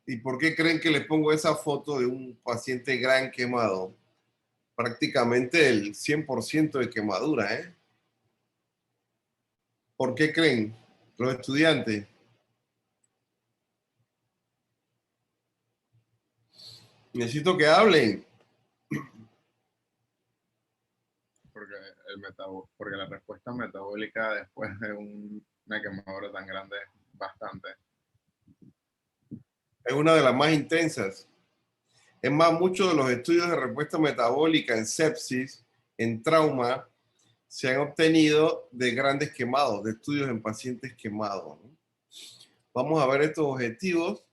¿Y por qué creen que le pongo esa foto de un paciente gran quemado? Prácticamente el 100% de quemadura, ¿eh? ¿Por qué creen los estudiantes? Necesito que hablen. Porque, porque la respuesta metabólica después de una quemadura tan grande es bastante. Es una de las más intensas. Es más, muchos de los estudios de respuesta metabólica en sepsis, en trauma, se han obtenido de grandes quemados, de estudios en pacientes quemados, ¿no? Vamos a ver estos objetivos,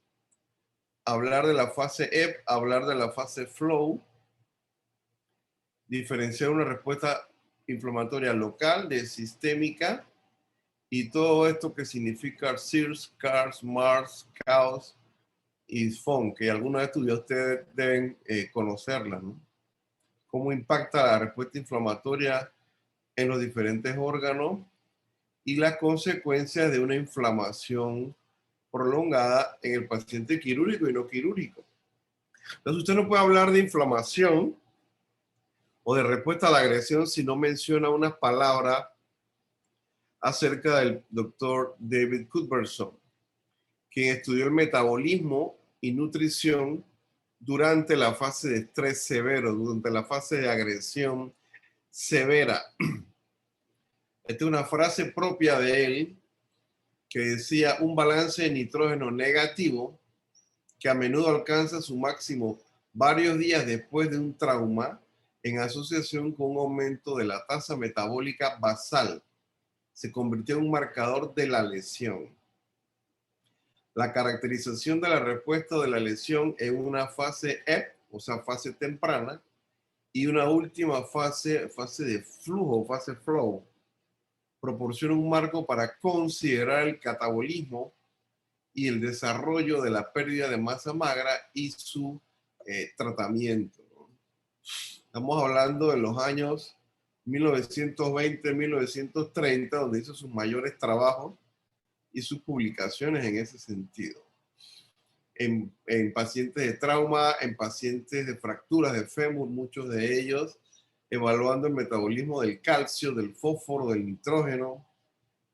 hablar de la fase EP, hablar de la fase flow, diferenciar una respuesta inflamatoria local de sistémica y todo esto que significa SIRS, CARS, MARS, CAOS y FON, que algunos de estos ya ustedes deben conocerlas, ¿no? Cómo impacta la respuesta inflamatoria en los diferentes órganos y las consecuencias de una inflamación prolongada en el paciente quirúrgico y no quirúrgico. Entonces usted no puede hablar de inflamación o de respuesta a la agresión si no menciona unas palabras acerca del doctor David Cuthbertson, quien estudió el metabolismo y nutrición durante la fase de estrés severo, durante la fase de agresión severa. Esta es una frase propia de él que decía un balance de nitrógeno negativo que a menudo alcanza su máximo varios días después de un trauma en asociación con un aumento de la tasa metabólica basal. Se convirtió en un marcador de la lesión. La caracterización de la respuesta de la lesión en una fase EP, o sea, fase temprana, y una última fase de flujo, fase flow, proporciona un marco para considerar el catabolismo y el desarrollo de la pérdida de masa magra y su tratamiento. Estamos hablando de los años 1920-1930, donde hizo sus mayores trabajos y sus publicaciones en ese sentido. En pacientes de trauma, en pacientes de fracturas de fémur, muchos de ellos, evaluando el metabolismo del calcio, del fósforo, del nitrógeno,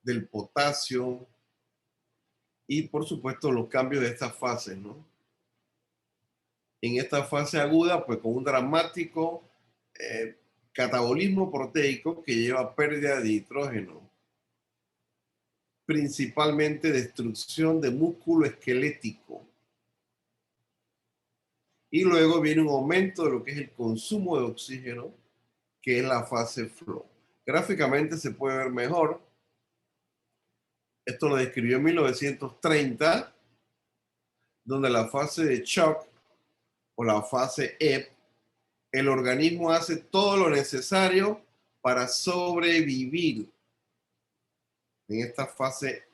del potasio y, por supuesto, los cambios de estas fases, ¿no? En esta fase aguda, pues con un dramático catabolismo proteico que lleva pérdida de nitrógeno, principalmente destrucción de músculo esquelético. Y luego viene un aumento de lo que es el consumo de oxígeno, que es la fase flow. Gráficamente se puede ver mejor. Esto lo describió en 1930, donde la fase de shock o la fase EP, el organismo hace todo lo necesario para sobrevivir en esta fase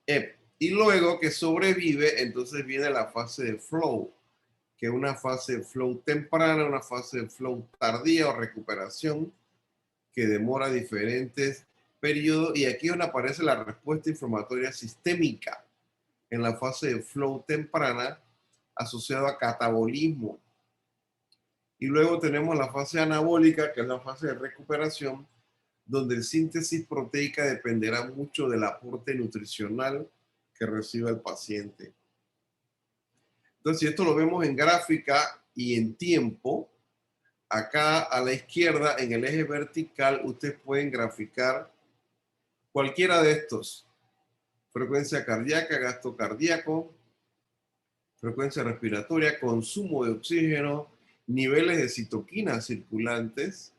EP. Y luego que sobrevive, entonces viene la fase de flow, que es una fase de flow temprana, una fase de flow tardía o recuperación que demora diferentes periodos. Y aquí es donde aparece la respuesta inflamatoria sistémica en la fase de flow temprana asociada a catabolismo. Y luego tenemos la fase anabólica, que es la fase de recuperación, donde la síntesis proteica dependerá mucho del aporte nutricional que reciba el paciente. Entonces, si esto lo vemos en gráfica y en tiempo, acá a la izquierda, en el eje vertical, ustedes pueden graficar cualquiera de estos. Frecuencia cardíaca, gasto cardíaco, frecuencia respiratoria, consumo de oxígeno, niveles de citoquinas circulantes,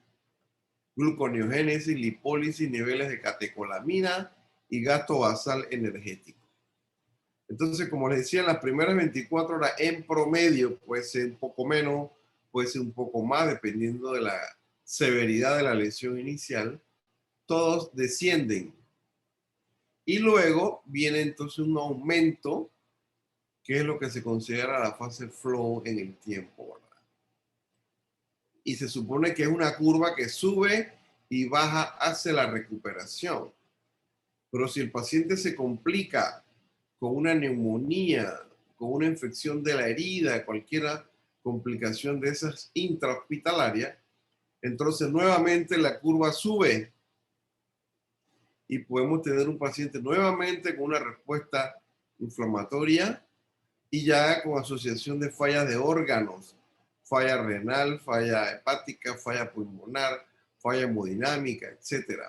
gluconeogénesis, lipólisis, niveles de catecolamina y gasto basal energético. Entonces, como les decía, en las primeras 24 horas en promedio puede ser un poco menos, puede ser un poco más, dependiendo de la severidad de la lesión inicial, todos descienden. Y luego viene entonces un aumento, que es lo que se considera la fase flow en el tiempo, ¿verdad? Y se supone que es una curva que sube y baja hacia la recuperación. Pero si el paciente se complica con una neumonía, con una infección de la herida, cualquier complicación de esas intrahospitalarias, entonces nuevamente la curva sube y podemos tener un paciente nuevamente con una respuesta inflamatoria y ya con asociación de fallas de órganos, falla renal, falla hepática, falla pulmonar, falla hemodinámica, etc.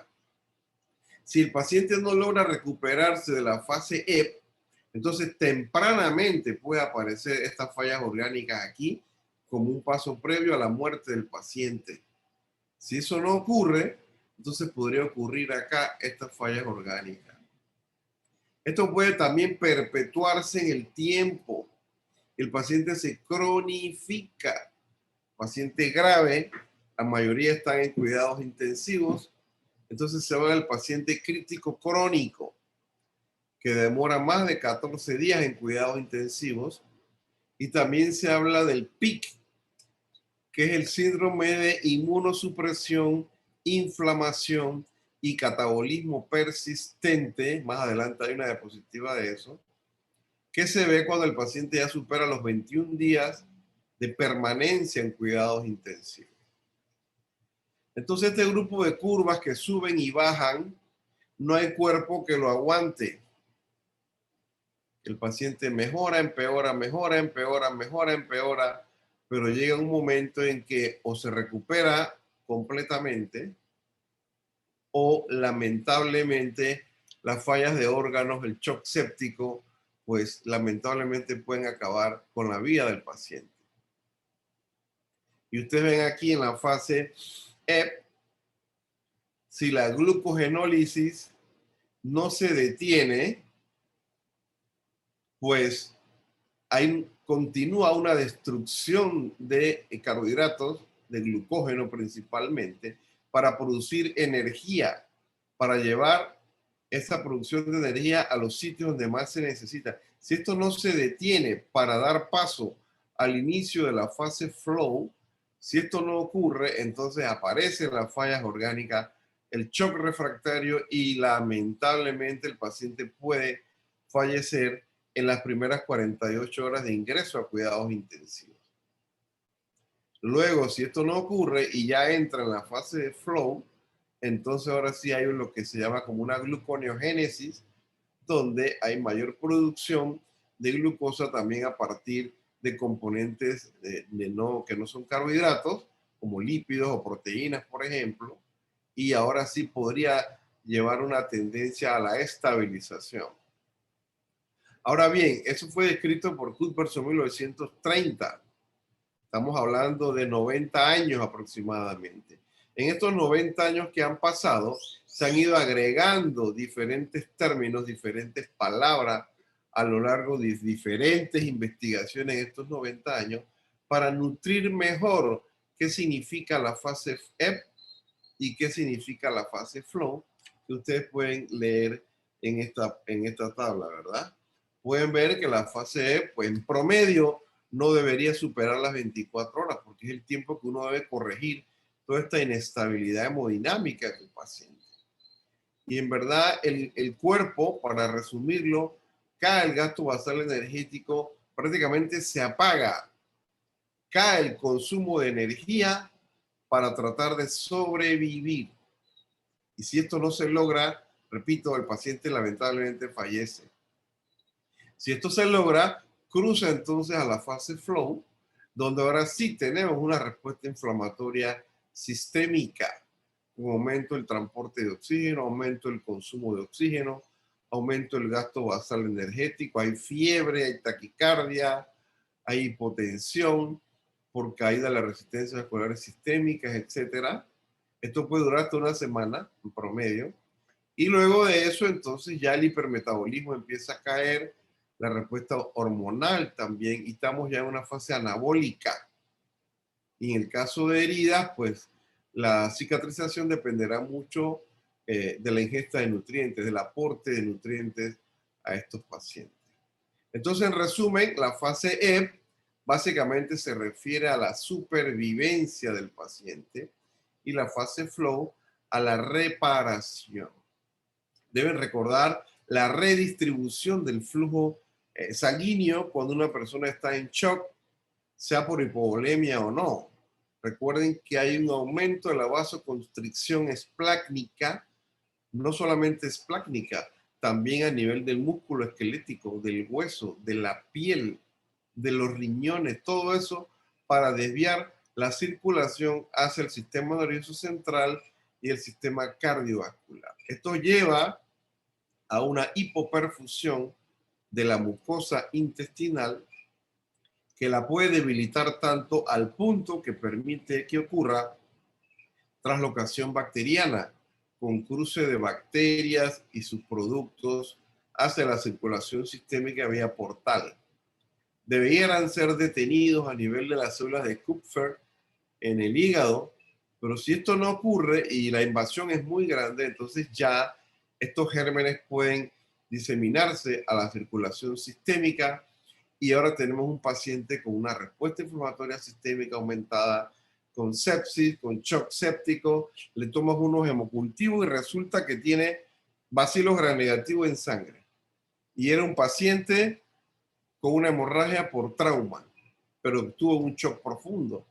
Si el paciente no logra recuperarse de la fase EP, entonces tempranamente puede aparecer estas fallas orgánicas aquí como un paso previo a la muerte del paciente. Si eso no ocurre, entonces podría ocurrir acá estas fallas orgánicas. Esto puede también perpetuarse en el tiempo. El paciente se cronifica. Paciente grave, la mayoría están en cuidados intensivos. Entonces se va al paciente crítico crónico, que demora más de 14 días en cuidados intensivos. Y también se habla del PIC, que es el síndrome de inmunosupresión, inflamación y catabolismo persistente. Más adelante hay una diapositiva de eso, que se ve cuando el paciente ya supera los 21 días de permanencia en cuidados intensivos. Entonces, este grupo de curvas que suben y bajan, no hay cuerpo que lo aguante. El paciente mejora, empeora, mejora, empeora, mejora, empeora, pero llega un momento en que o se recupera completamente o lamentablemente las fallas de órganos, el shock séptico, pues lamentablemente pueden acabar con la vida del paciente. Y ustedes ven aquí en la fase EP, si la glucogenólisis no se detiene, pues continúa una destrucción de carbohidratos, de glucógeno principalmente, para producir energía, para llevar esa producción de energía a los sitios donde más se necesita. Si esto no se detiene para dar paso al inicio de la fase flow, si esto no ocurre, entonces aparecen las fallas orgánicas, el shock refractario y lamentablemente el paciente puede fallecer en las primeras 48 horas de ingreso a cuidados intensivos. Luego, si esto no ocurre y ya entra en la fase de flow, entonces ahora sí hay lo que se llama como una gluconeogénesis, donde hay mayor producción de glucosa también a partir de componentes que no son carbohidratos, como lípidos o proteínas, por ejemplo, y ahora sí podría llevar una tendencia a la estabilización. Ahora bien, eso fue descrito por Cuthbert en 1930. Estamos hablando de 90 años aproximadamente. En estos 90 años que han pasado, se han ido agregando diferentes términos, diferentes palabras a lo largo de diferentes investigaciones en estos 90 años para nutrir mejor qué significa la fase EP y qué significa la fase flow, que ustedes pueden leer en esta tabla, ¿verdad? Pueden ver que la fase E, pues en promedio, no debería superar las 24 horas, porque es el tiempo que uno debe corregir toda esta inestabilidad hemodinámica del paciente. Y en verdad, el cuerpo, para resumirlo, cae el gasto basal energético, prácticamente se apaga, cae el consumo de energía para tratar de sobrevivir. Y si esto no se logra, repito, el paciente lamentablemente fallece. Si esto se logra, cruza entonces a la fase flow, donde ahora sí tenemos una respuesta inflamatoria sistémica, un aumento del transporte de oxígeno, aumento del consumo de oxígeno, aumento del gasto basal energético, hay fiebre, hay taquicardia, hay hipotensión por caída de las resistencias vasculares sistémicas, etc. Esto puede durar hasta una semana en promedio. Y luego de eso, entonces ya el hipermetabolismo empieza a caer, la respuesta hormonal también, y estamos ya en una fase anabólica. Y en el caso de heridas, pues la cicatrización dependerá mucho de la ingesta de nutrientes, del aporte de nutrientes a estos pacientes. Entonces, en resumen, la fase E básicamente se refiere a la supervivencia del paciente y la fase flow a la reparación. Deben recordar la redistribución del flujo sanguíneo cuando una persona está en shock, sea por hipovolemia o no. Recuerden que hay un aumento de la vasoconstricción esplácnica, no solamente esplácnica, también a nivel del músculo esquelético, del hueso, de la piel, de los riñones, todo eso para desviar la circulación hacia el sistema nervioso central y el sistema cardiovascular. Esto lleva a una hipoperfusión de la mucosa intestinal que la puede debilitar tanto al punto que permite que ocurra translocación bacteriana con cruce de bacterias y sus productos hacia la circulación sistémica vía portal. Debieran ser detenidos a nivel de las células de Kupfer en el hígado, pero si esto no ocurre y la invasión es muy grande, entonces ya estos gérmenes pueden diseminarse a la circulación sistémica y ahora tenemos un paciente con una respuesta inflamatoria sistémica aumentada, con sepsis, con shock séptico, le tomas unos hemocultivos y resulta que tiene bacilos gramnegativos en sangre. Y era un paciente con una hemorragia por trauma, pero tuvo un shock profundo.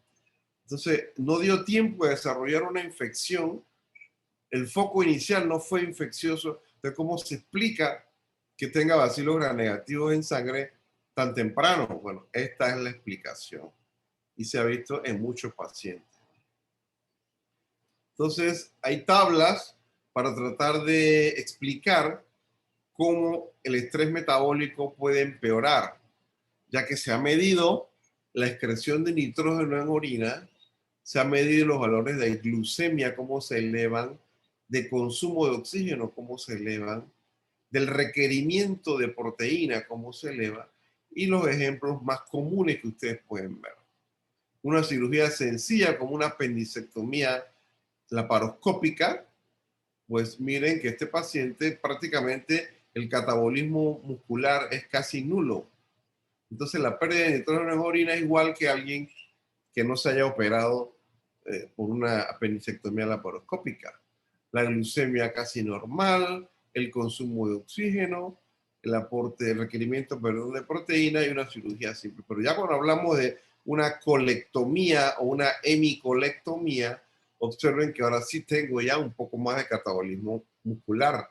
Entonces, no dio tiempo de desarrollar una infección. El foco inicial no fue infeccioso. Entonces, ¿cómo se explica que tenga bacilos gramnegativos en sangre tan temprano? Bueno, esta es la explicación y se ha visto en muchos pacientes. Entonces, hay tablas para tratar de explicar cómo el estrés metabólico puede empeorar, ya que se ha medido la excreción de nitrógeno en orina, se han medido los valores de glucemia, cómo se elevan, de consumo de oxígeno, cómo se elevan, del requerimiento de proteína, cómo se eleva, y los ejemplos más comunes que ustedes pueden ver. Una cirugía sencilla como una apendicectomía laparoscópica, pues miren que este paciente prácticamente el catabolismo muscular es casi nulo. Entonces la pérdida de nitrógeno en orina es igual que alguien que no se haya operado por una apendicectomía laparoscópica. La glucemia casi normal, el consumo de oxígeno, el aporte, el requerimiento, perdón, de proteína y una cirugía simple. Pero ya cuando hablamos de una colectomía o una hemicolectomía, observen que ahora sí tengo ya un poco más de catabolismo muscular.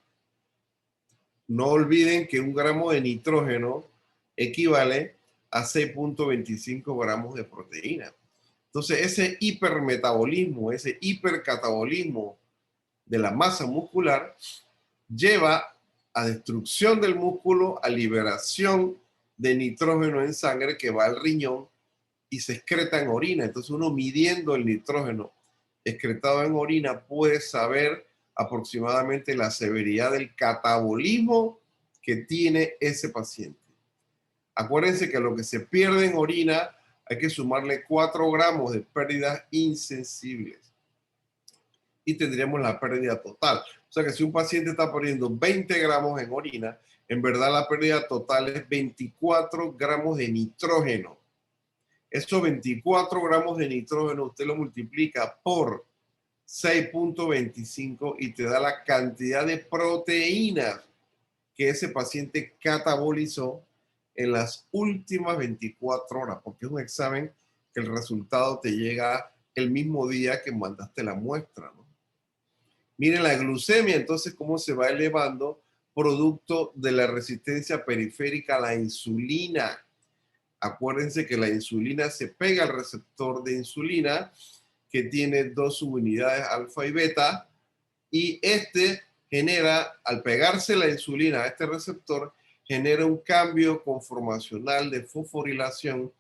No olviden que 1 gramo de nitrógeno equivale a 6.25 gramos de proteína. Entonces, ese hipermetabolismo, ese hipercatabolismo de la masa muscular lleva a destrucción del músculo, a liberación de nitrógeno en sangre que va al riñón y se excreta en orina. Entonces, uno midiendo el nitrógeno excretado en orina puede saber aproximadamente la severidad del catabolismo que tiene ese paciente. Acuérdense que lo que se pierde en orina hay que sumarle 4 gramos de pérdidas insensibles y tendríamos la pérdida total. O sea que si un paciente está perdiendo 20 gramos en orina, en verdad la pérdida total es 24 gramos de nitrógeno. Esos 24 gramos de nitrógeno usted lo multiplica por 6.25 y te da la cantidad de proteínas que ese paciente catabolizó en las últimas 24 horas, porque es un examen que el resultado te llega el mismo día que mandaste la muestra, ¿no? Miren la glucemia, entonces, cómo se va elevando producto de la resistencia periférica a la insulina. Acuérdense que la insulina se pega al receptor de insulina, que tiene 2 subunidades alfa y beta, y este genera, al pegarse la insulina a este receptor, genera un cambio conformacional de fosforilación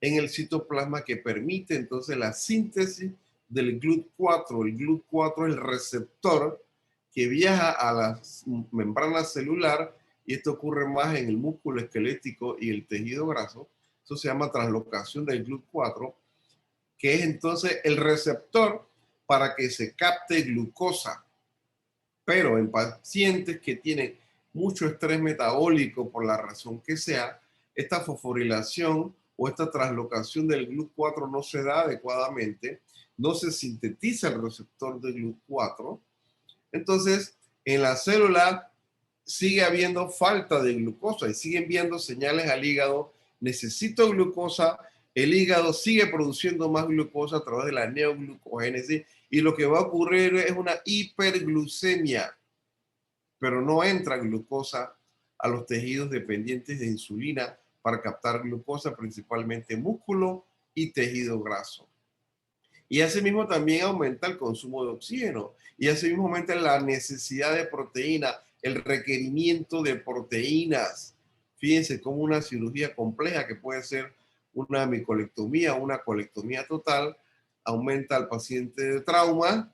en el citoplasma que permite entonces la síntesis del GLUT4. El GLUT4 es el receptor que viaja a la membrana celular y esto ocurre más en el músculo esquelético y el tejido graso. Eso se llama translocación del GLUT4, que es entonces el receptor para que se capte glucosa. Pero en pacientes que tienen mucho estrés metabólico por la razón que sea, esta fosforilación o esta translocación del GLUT4 no se da adecuadamente, no se sintetiza el receptor de GLUT4. Entonces, en la célula sigue habiendo falta de glucosa y sigue enviando señales al hígado, necesito glucosa, el hígado sigue produciendo más glucosa a través de la neoglucogénesis y lo que va a ocurrir es una hiperglucemia, pero no entra glucosa a los tejidos dependientes de insulina para captar glucosa, principalmente músculo y tejido graso. Y asimismo también aumenta el consumo de oxígeno y asimismo aumenta la necesidad de proteína, el requerimiento de proteínas. Fíjense cómo una cirugía compleja que puede ser una micolectomía o una colectomía total aumenta al paciente de trauma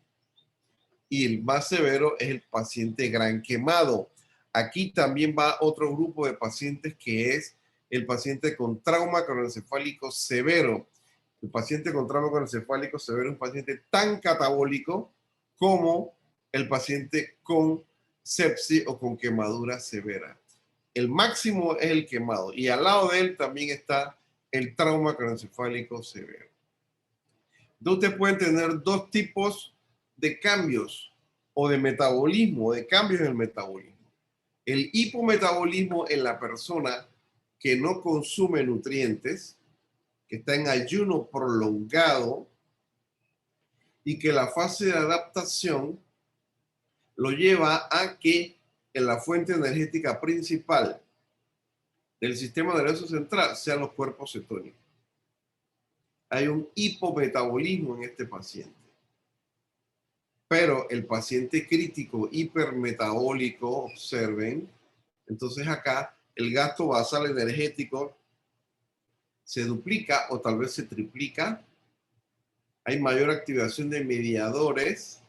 y el más severo es el paciente gran quemado. Aquí también va otro grupo de pacientes que es el paciente con trauma craneoencefálico severo. El paciente con trauma craneoencefálico severo es un paciente tan catabólico como el paciente con sepsis o con quemadura severa. El máximo es el quemado y al lado de él también está el trauma craneoencefálico severo. Entonces ustedes pueden tener dos tipos de cambios o de metabolismo, de cambios en el metabolismo. El hipometabolismo en la persona que no consume nutrientes, que está en ayuno prolongado y que la fase de adaptación lo lleva a que en la fuente energética principal del sistema nervioso central sean los cuerpos cetónicos. Hay un hipometabolismo en este paciente. Pero el paciente crítico hipermetabólico, observen, entonces acá el gasto basal energético se duplica o tal vez se triplica. Hay mayor activación de mediadores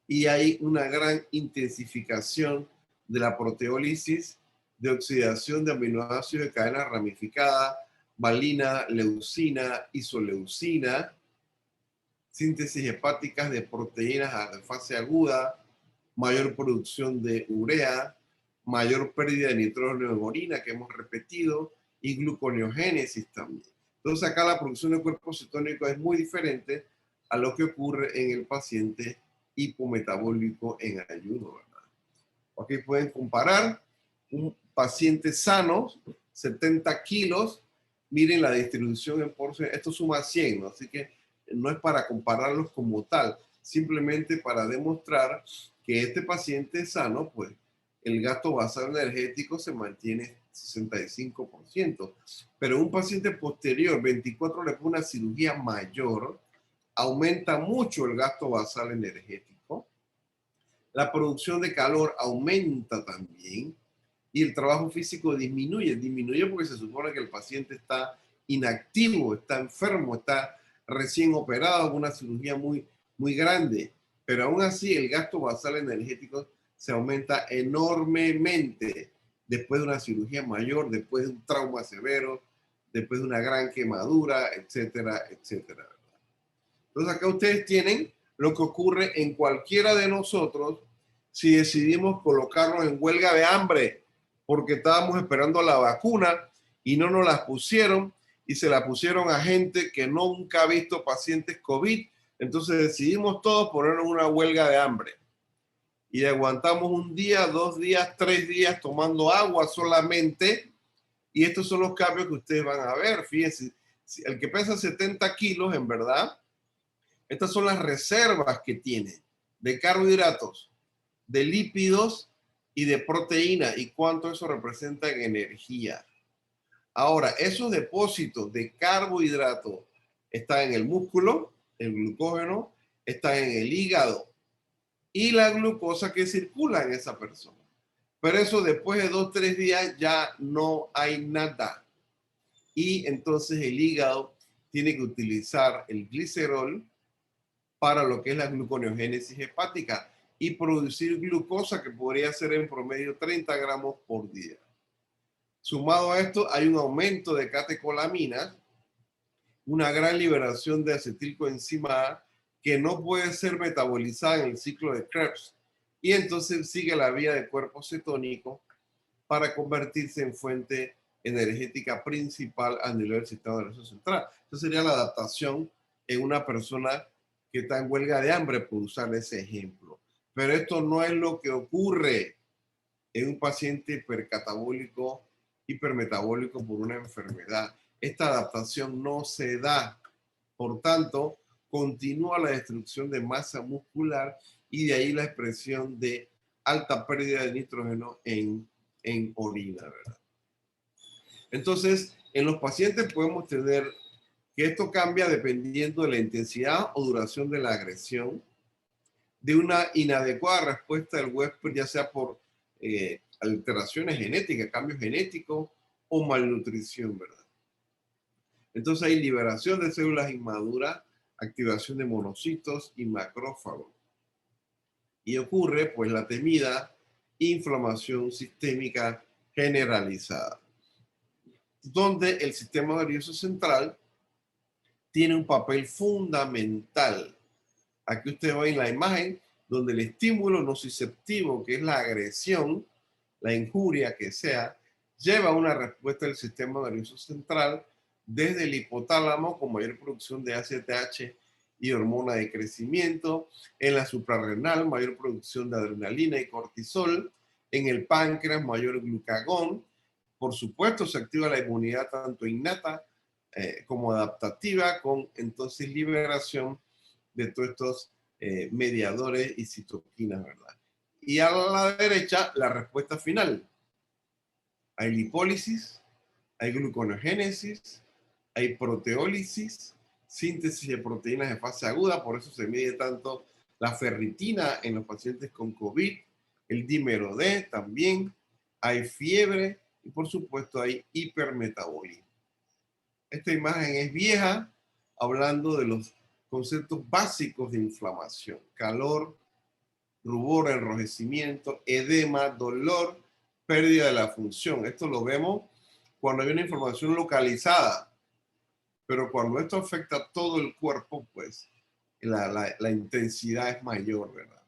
y hay una gran intensificación de la proteólisis, de oxidación de aminoácidos de cadena ramificada, valina, leucina, isoleucina, síntesis hepáticas de proteínas de fase aguda, mayor producción de urea, mayor pérdida de nitrógeno en orina que hemos repetido y gluconeogénesis también. Entonces acá la producción de cuerpos cetónicos es muy diferente a lo que ocurre en el paciente hipometabólico en ayuno, ¿verdad? Aquí pueden comparar un paciente sano, 70 kilos, miren la distribución en porción, esto suma 100, ¿no? Así que no es para compararlos como tal, simplemente para demostrar que este paciente sano, pues el gasto basal energético se mantiene 65%, pero un paciente posterior, 24 horas por una cirugía mayor, aumenta mucho el gasto basal energético, la producción de calor aumenta también y el trabajo físico disminuye porque se supone que el paciente está inactivo, está enfermo, está recién operado con una cirugía muy grande, pero aún así el gasto basal energético se aumenta enormemente después de una cirugía mayor, después de un trauma severo, después de una gran quemadura, etcétera, etcétera. Entonces acá ustedes tienen lo que ocurre en cualquiera de nosotros si decidimos colocarnos en huelga de hambre porque estábamos esperando la vacuna y no nos la pusieron y se la pusieron a gente que nunca ha visto pacientes COVID. Entonces decidimos todos ponernos una huelga de hambre y aguantamos un día, 2 días, 3 días tomando agua solamente. Y estos son los cambios que ustedes van a ver. Fíjense, el que pesa 70 kilos, en verdad, estas son las reservas que tiene de carbohidratos, de lípidos y de proteína y cuánto eso representa en energía. Ahora, esos depósitos de carbohidratos están en el músculo, el glucógeno, está en el hígado y la glucosa que circula en esa persona. Pero eso después de 2 o 3 días ya no hay nada. Y entonces el hígado tiene que utilizar el glicerol para lo que es la gluconeogénesis hepática y producir glucosa que podría ser en promedio 30 gramos por día. Sumado a esto, hay un aumento de catecolaminas, una gran liberación de acetilcoenzima A que no puede ser metabolizada en el ciclo de Krebs y entonces sigue la vía de cuerpo cetónico para convertirse en fuente energética principal a nivel del sistema nervioso central. Esa sería la adaptación en una persona que está en huelga de hambre, por usar ese ejemplo. Pero esto no es lo que ocurre en un paciente hipercatabólico, hipermetabólico por una enfermedad. Esta adaptación no se da. Por tanto, continúa la destrucción de masa muscular y de ahí la expresión de alta pérdida de nitrógeno en orina, ¿verdad? Entonces, en los pacientes podemos tener que esto cambia dependiendo de la intensidad o duración de la agresión, de una inadecuada respuesta del huésped, ya sea por alteraciones genéticas, cambios genéticos o malnutrición, ¿verdad? Entonces hay liberación de células inmaduras, activación de monocitos y macrófagos. Y ocurre, pues, la temida inflamación sistémica generalizada, donde el sistema nervioso central tiene un papel fundamental. Aquí usted ve en la imagen donde el estímulo nociceptivo, que es la agresión, la injuria que sea, lleva a una respuesta del sistema nervioso central desde el hipotálamo con mayor producción de ACTH y hormona de crecimiento, en la suprarrenal mayor producción de adrenalina y cortisol, en el páncreas mayor glucagón. Por supuesto, se activa la inmunidad tanto innata como adaptativa, con entonces liberación de todos estos mediadores y citoquinas, ¿verdad? Y a la derecha, la respuesta final. Hay lipólisis, hay gluconeogénesis, hay proteólisis, síntesis de proteínas de fase aguda, por eso se mide tanto la ferritina en los pacientes con COVID, el dímero D también, hay fiebre y por supuesto hay hipermetabolismo. Esta imagen es vieja, hablando de los conceptos básicos de inflamación: calor, rubor, enrojecimiento, edema, dolor, pérdida de la función. Esto lo vemos cuando hay una inflamación localizada, pero cuando esto afecta a todo el cuerpo, pues la intensidad es mayor, ¿verdad?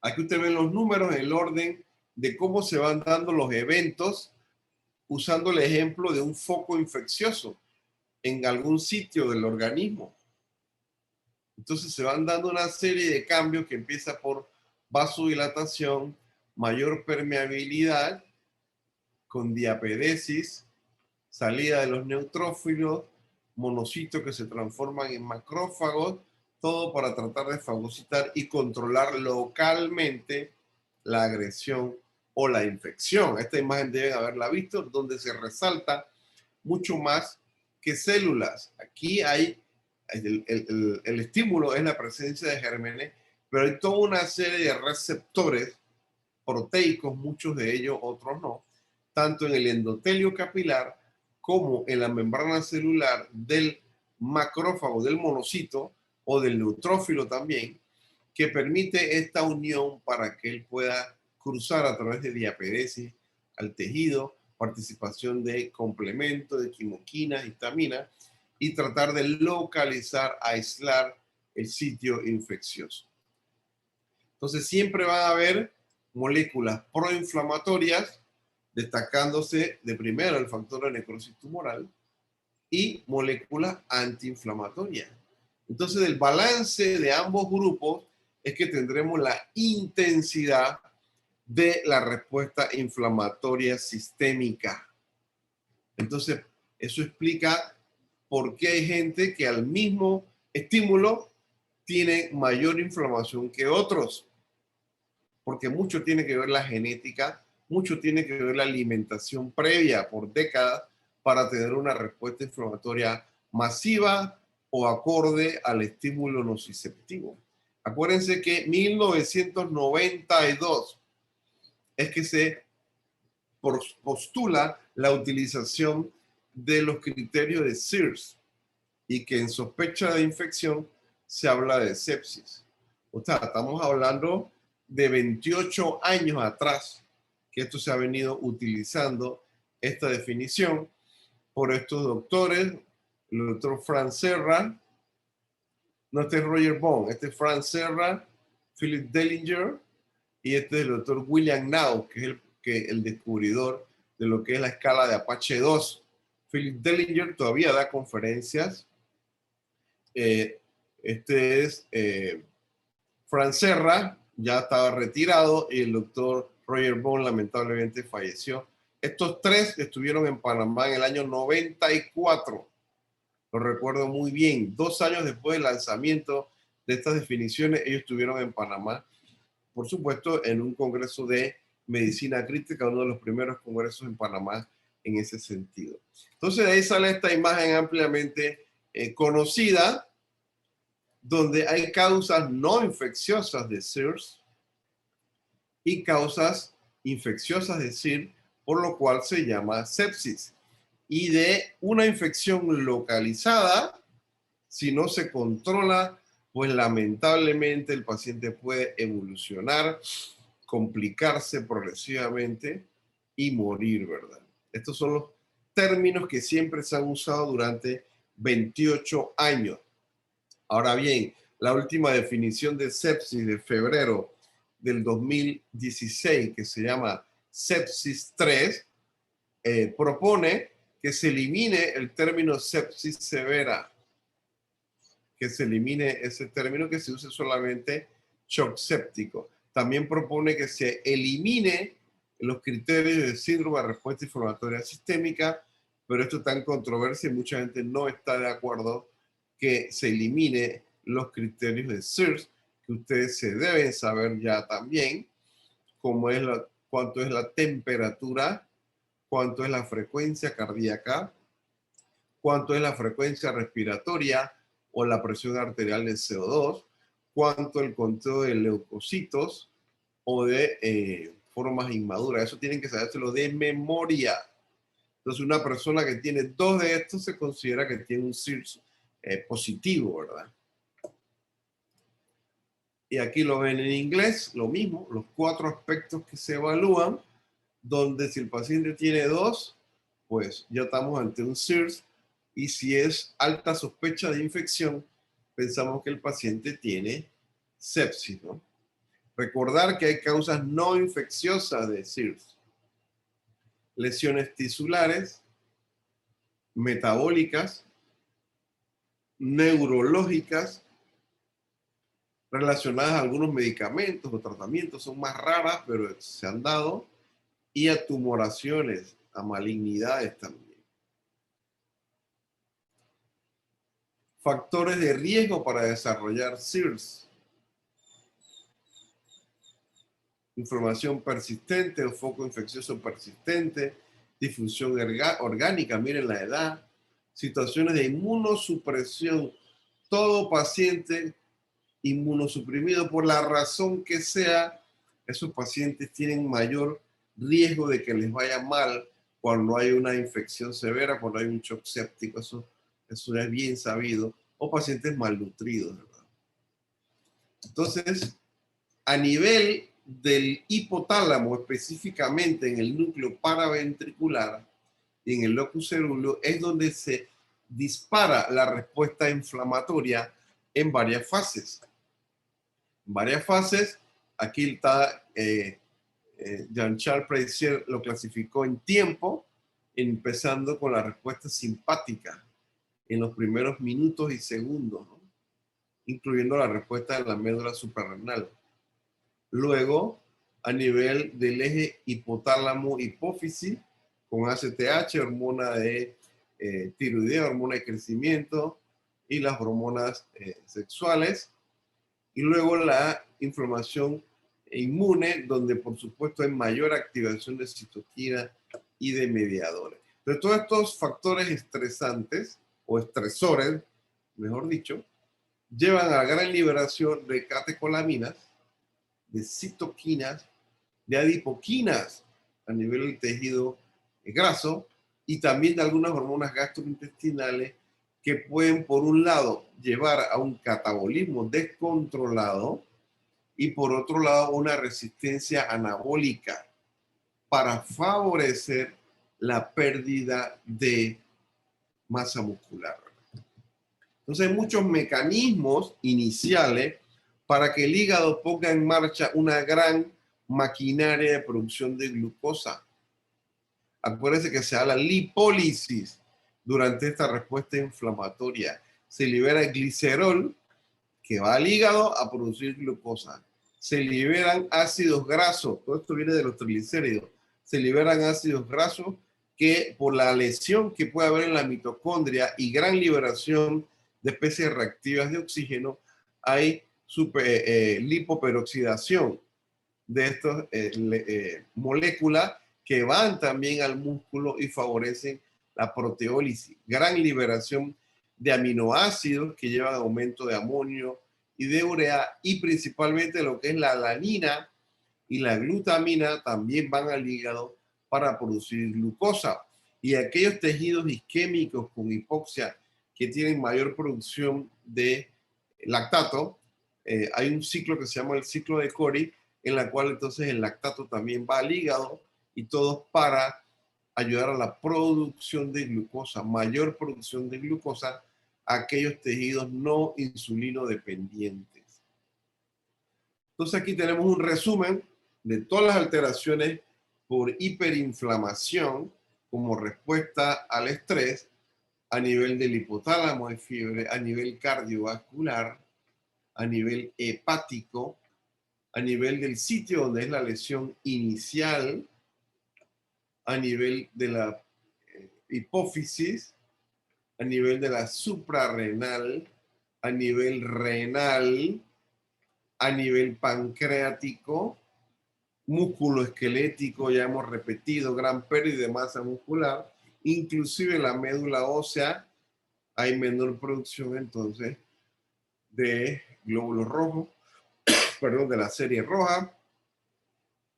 Aquí usted ve los números en el orden de cómo se van dando los eventos, usando el ejemplo de un foco infeccioso en algún sitio del organismo. Entonces se van dando una serie de cambios que empieza por vasodilatación, mayor permeabilidad, con diapedesis, salida de los neutrófilos, monocitos que se transforman en macrófagos, todo para tratar de fagocitar y controlar localmente la agresión o la infección. Esta imagen deben haberla visto, donde se resalta mucho más que células. Aquí hay el estímulo es la presencia de gérmenes, pero hay toda una serie de receptores proteicos, muchos de ellos, otros no, tanto en el endotelio capilar como en la membrana celular del macrófago, del monocito o del neutrófilo también, que permite esta unión para que él pueda cruzar a través de diapedesis al tejido, participación de complementos, de quimoquinas, histamina, y tratar de localizar, aislar el sitio infeccioso. Entonces siempre va a haber moléculas proinflamatorias, destacándose de primero el factor de necrosis tumoral, y moléculas antiinflamatorias. Entonces el balance de ambos grupos es que tendremos la intensidad de la respuesta inflamatoria sistémica. Entonces eso explica por qué hay gente que al mismo estímulo tiene mayor inflamación que otros. Porque mucho tiene que ver la genética, mucho tiene que ver la alimentación previa por décadas para tener una respuesta inflamatoria masiva o acorde al estímulo nociceptivo. Acuérdense que 1992 es que se postula la utilización de los criterios de Sears y que en sospecha de infección se habla de sepsis. O sea, estamos hablando de 28 años atrás que esto se ha venido utilizando, esta definición, por estos doctores, el doctor Frank Serra, no, este es Roger Bond, este es Frank Serra, Philip Dellinger, y este es el doctor William Nau, que es el descubridor de lo que es la escala de Apache 2. Philip Dellinger todavía da conferencias. Este es Frank Serra, ya estaba retirado, y el doctor Roger Bond lamentablemente falleció. Estos tres estuvieron en Panamá en el año 94. Lo recuerdo muy bien. 2 años después del lanzamiento de estas definiciones, ellos estuvieron en Panamá, por supuesto, en un congreso de medicina crítica, uno de los primeros congresos en Panamá en ese sentido. Entonces, de ahí sale esta imagen ampliamente conocida, donde hay causas no infecciosas de SIRS y causas infecciosas de SIR, por lo cual se llama sepsis. Y de una infección localizada, si no se controla, pues lamentablemente el paciente puede evolucionar, complicarse progresivamente y morir, ¿verdad? Estos son los términos que siempre se han usado durante 28 años. Ahora bien, la última definición de sepsis de febrero del 2016, que se llama sepsis 3, propone que se elimine el término sepsis severa, que se elimine ese término, que se use solamente shock séptico. También propone que se elimine los criterios de síndrome de respuesta inflamatoria sistémica, pero esto está en controversia y mucha gente no está de acuerdo que se elimine los criterios de SIRS, que ustedes se deben saber ya también, como es cuánto es la temperatura, cuánto es la frecuencia cardíaca, cuánto es la frecuencia respiratoria o la presión arterial de CO2, cuánto el conteo de leucocitos o de formas inmaduras. Eso tienen que sabérselo de memoria. Entonces, una persona que tiene 2 de estos se considera que tiene un SIRS positivo, ¿verdad? Y aquí lo ven en inglés, lo mismo, los 4 aspectos que se evalúan, donde si el paciente tiene 2, pues ya estamos ante un SIRS, y si es alta sospecha de infección, pensamos que el paciente tiene sepsis, ¿no? Recordar que hay causas no infecciosas de SIRS: lesiones tisulares, metabólicas, neurológicas, relacionadas a algunos medicamentos o tratamientos, son más raras, pero se han dado, y a tumoraciones, a malignidades también. Factores de riesgo para desarrollar SIRS: inflamación persistente o foco infeccioso persistente, disfunción orgánica, miren la edad, situaciones de inmunosupresión. Todo paciente inmunosuprimido, por la razón que sea, esos pacientes tienen mayor riesgo de que les vaya mal cuando hay una infección severa, cuando hay un shock séptico. Eso es bien sabido. O pacientes malnutridos, ¿verdad? Entonces, a nivel del hipotálamo, específicamente en el núcleo paraventricular y en el locus cerúleo, es donde se dispara la respuesta inflamatoria en varias fases. Aquí está Jean-Charles Precier, lo clasificó en tiempo, empezando con la respuesta simpática en los primeros minutos y segundos, ¿no? Incluyendo la respuesta de la médula suprarrenal. Luego, a nivel del eje hipotálamo-hipófisis, con ACTH, hormona de tiroidea, hormona de crecimiento, y las hormonas sexuales. Y luego la inflamación inmune, donde por supuesto hay mayor activación de citoquina y de mediadores. Entonces, todos estos factores estresantes, o estresores, mejor dicho, llevan a la gran liberación de catecolaminas, de citoquinas, de adipoquinas a nivel del tejido graso, y también de algunas hormonas gastrointestinales que pueden, por un lado, llevar a un catabolismo descontrolado y, por otro lado, una resistencia anabólica para favorecer la pérdida de masa muscular. Entonces, hay muchos mecanismos iniciales para que el hígado ponga en marcha una gran maquinaria de producción de glucosa. Acuérdense que se da la lipólisis durante esta respuesta inflamatoria. Se libera el glicerol que va al hígado a producir glucosa. se liberan ácidos grasos. Todo esto viene de los triglicéridos. Se liberan ácidos grasos que por la lesión que puede haber en la mitocondria y gran liberación de especies reactivas de oxígeno, hay lipoperoxidación de estas moléculas que van también al músculo y favorecen la proteólisis. Gran liberación de aminoácidos que llevan aumento de amonio y de urea, y principalmente lo que es la alanina y la glutamina también van al hígado para producir glucosa. Y aquellos tejidos isquémicos con hipoxia que tienen mayor producción de lactato, hay un ciclo que se llama el ciclo de Cori, en la cual entonces el lactato también va al hígado, y todo para ayudar a la producción de glucosa, mayor producción de glucosa a aquellos tejidos no insulino dependientes. Entonces aquí tenemos un resumen de todas las alteraciones por hiperinflamación como respuesta al estrés a nivel del hipotálamo de fiebre, a nivel cardiovascular, a nivel hepático, a nivel del sitio donde es la lesión inicial, a nivel de la hipófisis, a nivel de la suprarrenal, a nivel renal, a nivel pancreático, músculo esquelético, ya hemos repetido, gran pérdida de masa muscular, inclusive la médula ósea, hay menor producción entonces de glóbulos rojos, perdón, de la serie roja,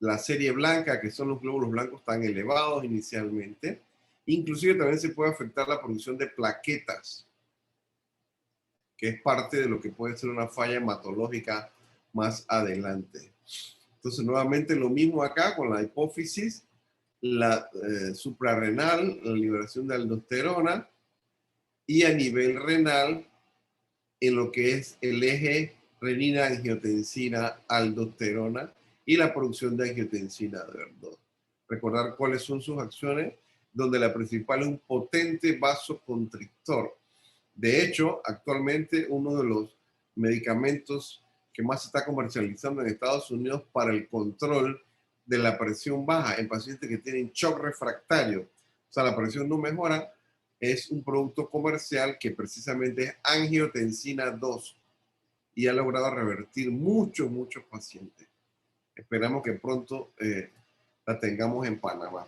la serie blanca, que son los glóbulos blancos tan elevados inicialmente. Inclusive también se puede afectar la producción de plaquetas, que es parte de lo que puede ser una falla hematológica más adelante. Entonces, nuevamente lo mismo acá con la hipófisis, la suprarrenal, la liberación de aldosterona, y a nivel renal, en lo que es el eje renina, angiotensina, aldosterona y la producción de angiotensina de verdad. Recordar cuáles son sus acciones, donde la principal es un potente vasoconstrictor. De hecho, actualmente uno de los medicamentos que más se está comercializando en Estados Unidos para el control de la presión baja en pacientes que tienen shock refractario, o sea, la presión no mejora, es un producto comercial que precisamente es angiotensina 2 y ha logrado revertir muchos pacientes. Esperamos que pronto la tengamos en Panamá.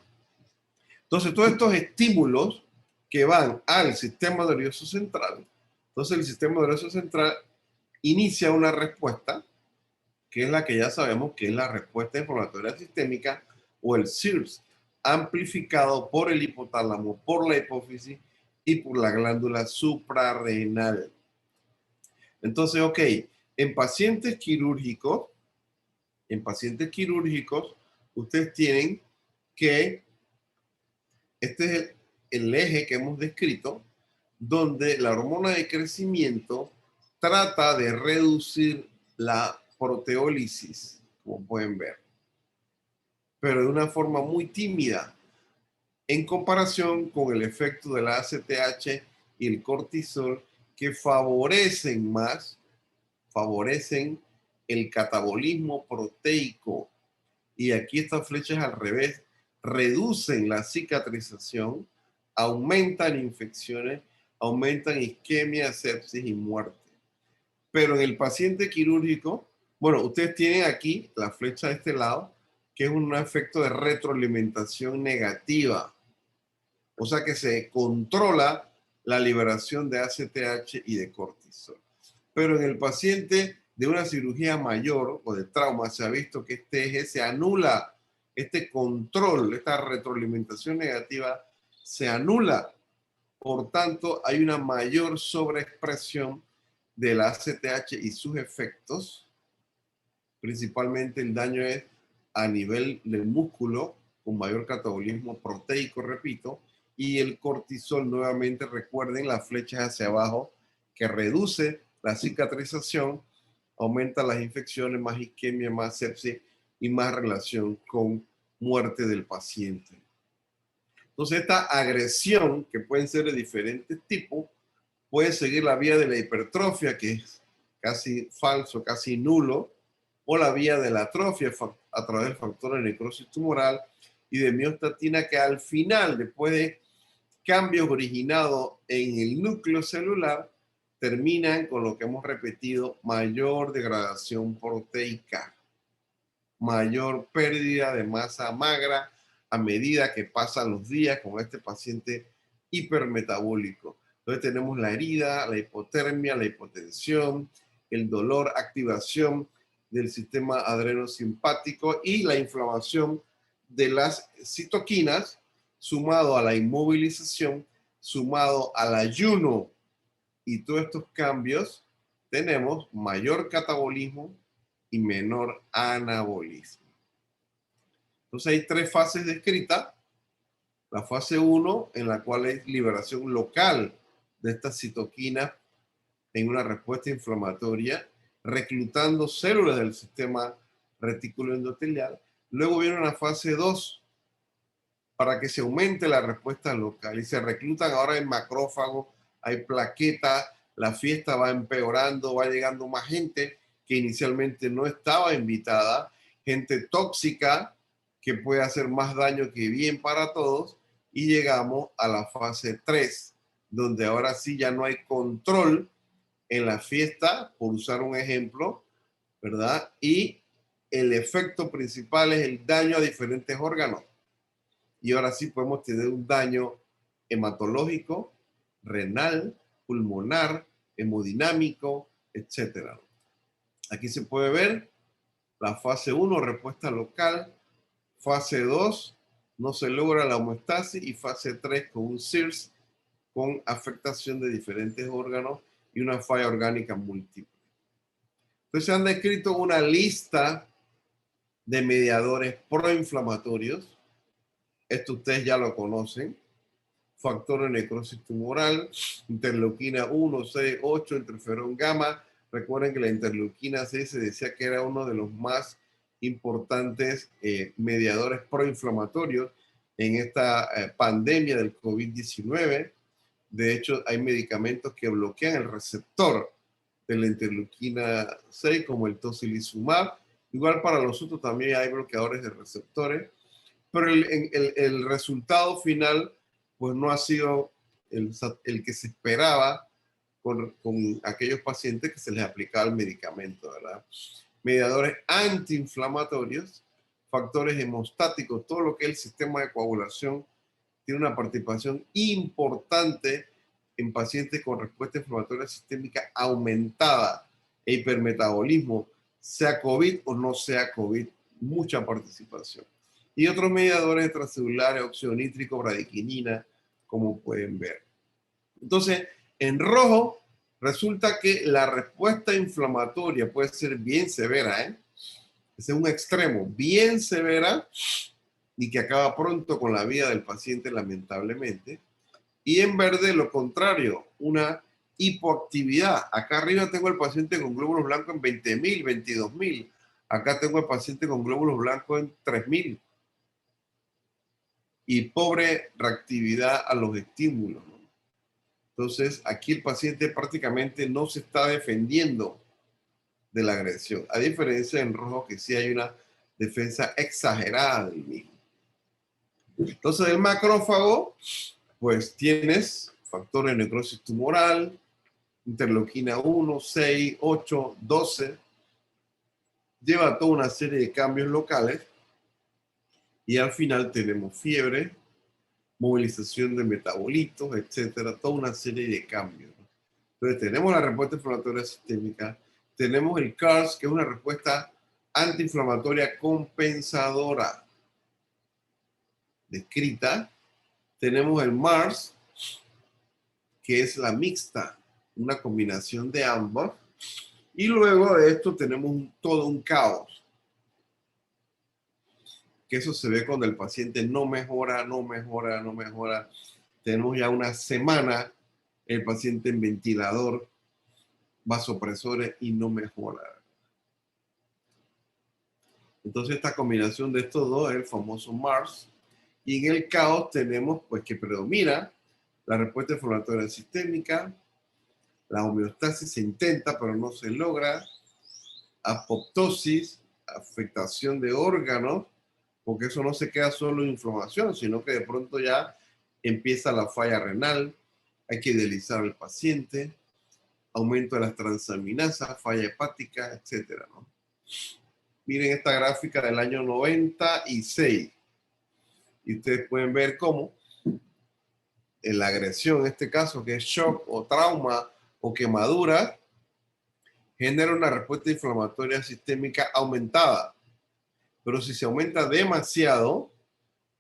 Entonces, todos estos estímulos que van al sistema nervioso central, entonces el sistema nervioso central inicia una respuesta, que es la que ya sabemos que es la respuesta inflamatoria sistémica, o el SIRS, amplificado por el hipotálamo, por la hipófisis y por la glándula suprarrenal. Entonces, ok, en pacientes quirúrgicos, ustedes tienen que, este es el eje que hemos descrito, donde la hormona de crecimiento trata de reducir la proteólisis, como pueden ver, pero de una forma muy tímida, en comparación con el efecto de la ACTH y el cortisol, que favorecen el catabolismo proteico. Y aquí estas flechas al revés reducen la cicatrización, aumentan infecciones, aumentan isquemia, sepsis y muerte. Pero en el paciente quirúrgico, bueno, ustedes tienen aquí la flecha de este lado, que es un efecto de retroalimentación negativa. O sea que se controla la liberación de ACTH y de cortisol. Pero en el paciente de una cirugía mayor o de trauma se ha visto que este eje se anula, este control, esta retroalimentación negativa se anula. Por tanto, hay una mayor sobreexpresión del ACTH y sus efectos. Principalmente el daño es a nivel del músculo, con mayor catabolismo proteico, repito, y el cortisol, nuevamente recuerden las flechas hacia abajo, que reduce la cicatrización, aumenta las infecciones, más isquemia, más sepsis y más relación con muerte del paciente. Entonces, esta agresión, que pueden ser de diferentes tipos, puede seguir la vía de la hipertrofia, que es casi falso, casi nulo, o la vía de la atrofia a través del factor de necrosis tumoral y de miostatina, que al final, después de cambios originados en el núcleo celular, terminan con lo que hemos repetido: mayor degradación proteica, mayor pérdida de masa magra a medida que pasan los días con este paciente hipermetabólico. Entonces tenemos la herida, la hipotermia, la hipotensión, el dolor, activación del sistema adrenosimpático y la inflamación de las citoquinas, sumado a la inmovilización, sumado al ayuno y todos estos cambios, tenemos mayor catabolismo y menor anabolismo. Entonces hay tres fases descritas. La fase 1, en la cual es liberación local de estas citoquinas en una respuesta inflamatoria, reclutando células del sistema retículo endotelial. Luego viene una fase 2, para que se aumente la respuesta local y se reclutan ahora en macrófagos, hay plaquetas, la fiesta va empeorando, va llegando más gente que inicialmente no estaba invitada, gente tóxica que puede hacer más daño que bien para todos, y llegamos a la fase 3, donde ahora sí ya no hay control en la fiesta, por usar un ejemplo, ¿verdad? Y el efecto principal es el daño a diferentes órganos. Y ahora sí podemos tener un daño hematológico, renal, pulmonar, hemodinámico, etc. Aquí se puede ver la fase 1, respuesta local; fase 2, no se logra la homeostasis; y fase 3, con un CIRS, con afectación de diferentes órganos y una falla orgánica múltiple. Entonces se han descrito una lista de mediadores proinflamatorios. Esto ustedes ya lo conocen: factor de necrosis tumoral, interleuquina 1, 6, 8, interferón gamma. Recuerden que la interleuquina 6 se decía que era uno de los más importantes mediadores proinflamatorios en esta pandemia del COVID-19. De hecho, hay medicamentos que bloquean el receptor de la interleuquina 6, como el tocilizumab. Igual para los otros también hay bloqueadores de receptores, pero el resultado final pues no ha sido el que se esperaba con aquellos pacientes que se les aplicaba el medicamento, ¿verdad? Mediadores antiinflamatorios, factores hemostáticos, todo lo que es el sistema de coagulación tiene una participación importante en pacientes con respuesta inflamatoria sistémica aumentada e hipermetabolismo, sea COVID o no sea COVID, mucha participación. Y otros mediadores extracelulares, óxido nítrico, bradiquinina, como pueden ver. Entonces, en rojo resulta que la respuesta inflamatoria puede ser bien severa, Ese es un extremo, bien severa, y que acaba pronto con la vida del paciente, lamentablemente. Y en verde, lo contrario, una hipoactividad. Acá arriba tengo el paciente con glóbulos blancos en 20.000, 22.000. Acá tengo el paciente con glóbulos blancos en 3.000. Y pobre reactividad a los estímulos, ¿no? Entonces, aquí el paciente prácticamente no se está defendiendo de la agresión, a diferencia en rojo, que sí hay una defensa exagerada del mismo. Entonces, el macrófago, pues tienes factor de necrosis tumoral, interleuquina 1, 6, 8, 12, lleva toda una serie de cambios locales y al final tenemos fiebre, movilización de metabolitos, etcétera, toda una serie de cambios. Entonces tenemos la respuesta inflamatoria sistémica, tenemos el CARS, que es una respuesta antiinflamatoria compensadora descrita, tenemos el MARS, que es la mixta, una combinación de ambos, y luego de esto tenemos todo un caos, que eso se ve cuando el paciente no mejora, no mejora, no mejora. Tenemos ya una semana el paciente en ventilador, vasopresores, y no mejora. Entonces esta combinación de estos dos es el famoso MARS. Y en el caos tenemos pues que predomina la respuesta inflamatoria sistémica, la homeostasis se intenta pero no se logra, apoptosis, afectación de órganos, porque eso no se queda solo en inflamación, sino que de pronto ya empieza la falla renal, hay que dializar al paciente, aumento de las transaminasas, falla hepática, etcétera, ¿no? Miren esta gráfica del año 96 y ustedes pueden ver cómo en la agresión, en este caso, que es shock o trauma o quemadura, genera una respuesta inflamatoria sistémica aumentada. Pero si se aumenta demasiado,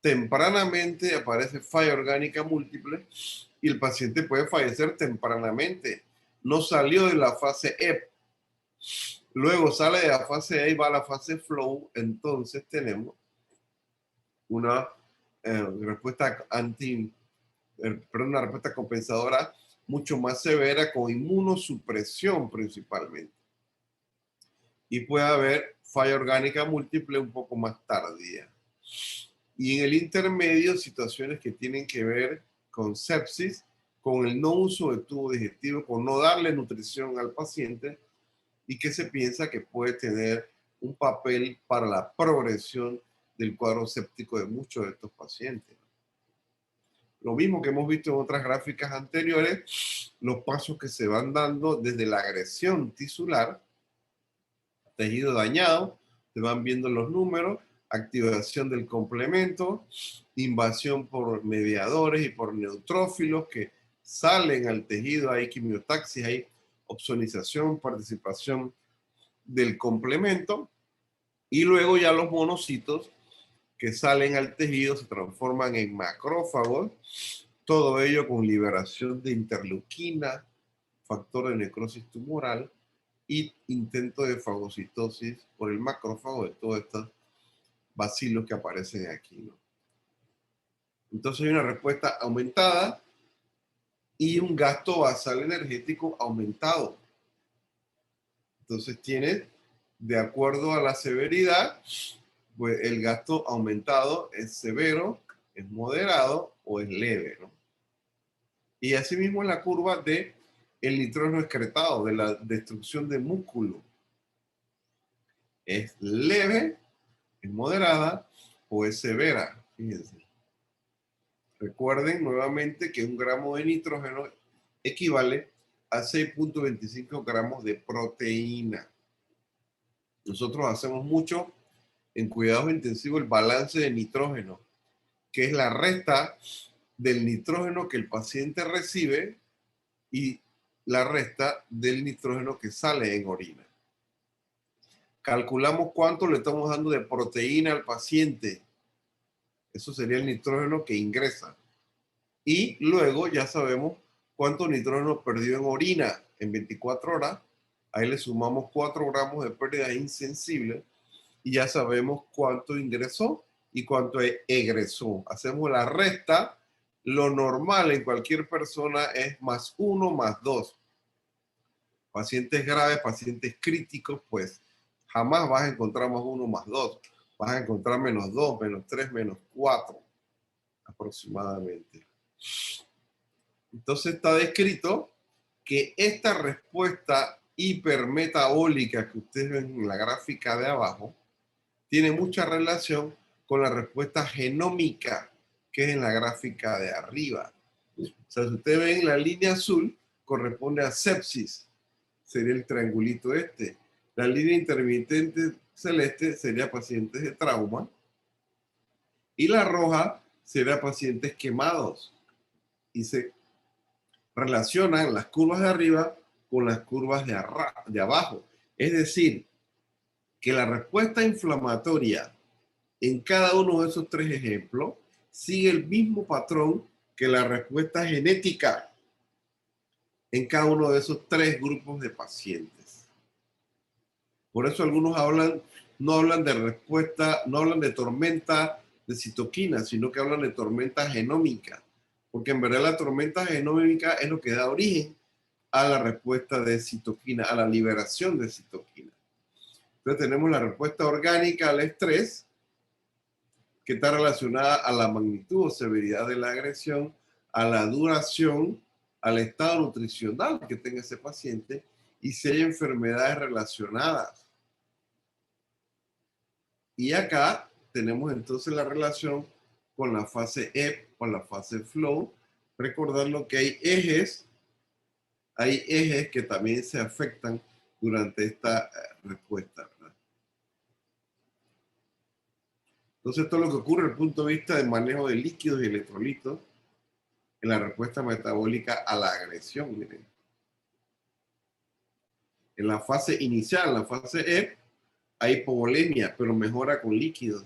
tempranamente aparece falla orgánica múltiple y el paciente puede fallecer tempranamente. No salió de la fase EP. Luego sale de la fase E y va a la fase flow, entonces tenemos una respuesta una respuesta compensadora mucho más severa con inmunosupresión principalmente. Y puede haber falla orgánica múltiple un poco más tardía. Y en el intermedio, situaciones que tienen que ver con sepsis, con el no uso de tubo digestivo, con no darle nutrición al paciente y que se piensa que puede tener un papel para la progresión del cuadro séptico de muchos de estos pacientes. Lo mismo que hemos visto en otras gráficas anteriores, los pasos que se van dando desde la agresión tisular, tejido dañado, se van viendo los números, activación del complemento, invasión por mediadores y por neutrófilos que salen al tejido, hay quimiotaxis, hay opsonización, participación del complemento, y luego ya los monocitos que salen al tejido se transforman en macrófagos, todo ello con liberación de interleuquina, factor de necrosis tumoral y intento de fagocitosis por el macrófago de todos estos bacilos que aparecen aquí, ¿no? Entonces hay una respuesta aumentada y un gasto basal energético aumentado. Entonces tienes, de acuerdo a la severidad, pues el gasto aumentado es severo, es moderado o es leve, ¿no? Y asimismo en la curva de el nitrógeno excretado, de la destrucción de músculo. Es leve, es moderada o es severa. Fíjense. Recuerden nuevamente que un gramo de nitrógeno equivale a 6.25 gramos de proteína. Nosotros hacemos mucho en cuidados intensivos el balance de nitrógeno, que es la resta del nitrógeno que el paciente recibe y la resta del nitrógeno que sale en orina. Calculamos cuánto le estamos dando de proteína al paciente. Eso sería el nitrógeno que ingresa. Y luego ya sabemos cuánto nitrógeno perdió en orina en 24 horas. Ahí le sumamos 4 gramos de pérdida insensible y ya sabemos cuánto ingresó y cuánto egresó. Hacemos la resta. Lo normal en cualquier persona es más 1 más 2. Pacientes graves, pacientes críticos, pues jamás vas a encontrar más 1 más 2. Vas a encontrar menos 2, menos 3, menos 4 aproximadamente. Entonces está descrito que esta respuesta hipermetabólica que ustedes ven en la gráfica de abajo tiene mucha relación con la respuesta genómica que es en la gráfica de arriba. O sea, si ustedes ven la línea azul, corresponde a sepsis, sería el triangulito este. La línea intermitente celeste sería pacientes de trauma y la roja sería pacientes quemados. Y se relacionan las curvas de arriba con las curvas de abajo. Es decir, que la respuesta inflamatoria en cada uno de esos tres ejemplos sigue el mismo patrón que la respuesta genética en cada uno de esos tres grupos de pacientes. Por eso algunos no hablan de respuesta, no hablan de tormenta de citoquina, sino que hablan de tormenta genómica, porque en verdad la tormenta genómica es lo que da origen a la respuesta de citoquina, a la liberación de citoquina. Entonces tenemos la respuesta orgánica al estrés, que está relacionada a la magnitud o severidad de la agresión, a la duración, al estado nutricional que tenga ese paciente y si hay enfermedades relacionadas. Y acá tenemos entonces la relación con la fase ebb, con la fase flow. Recordando que hay ejes que también se afectan durante esta respuesta, ¿verdad? Entonces, esto es lo que ocurre desde el punto de vista del manejo de líquidos y electrolitos en la respuesta metabólica a la agresión. Miren. En la fase inicial, en la fase ebb, hay hipovolemia, pero mejora con líquidos.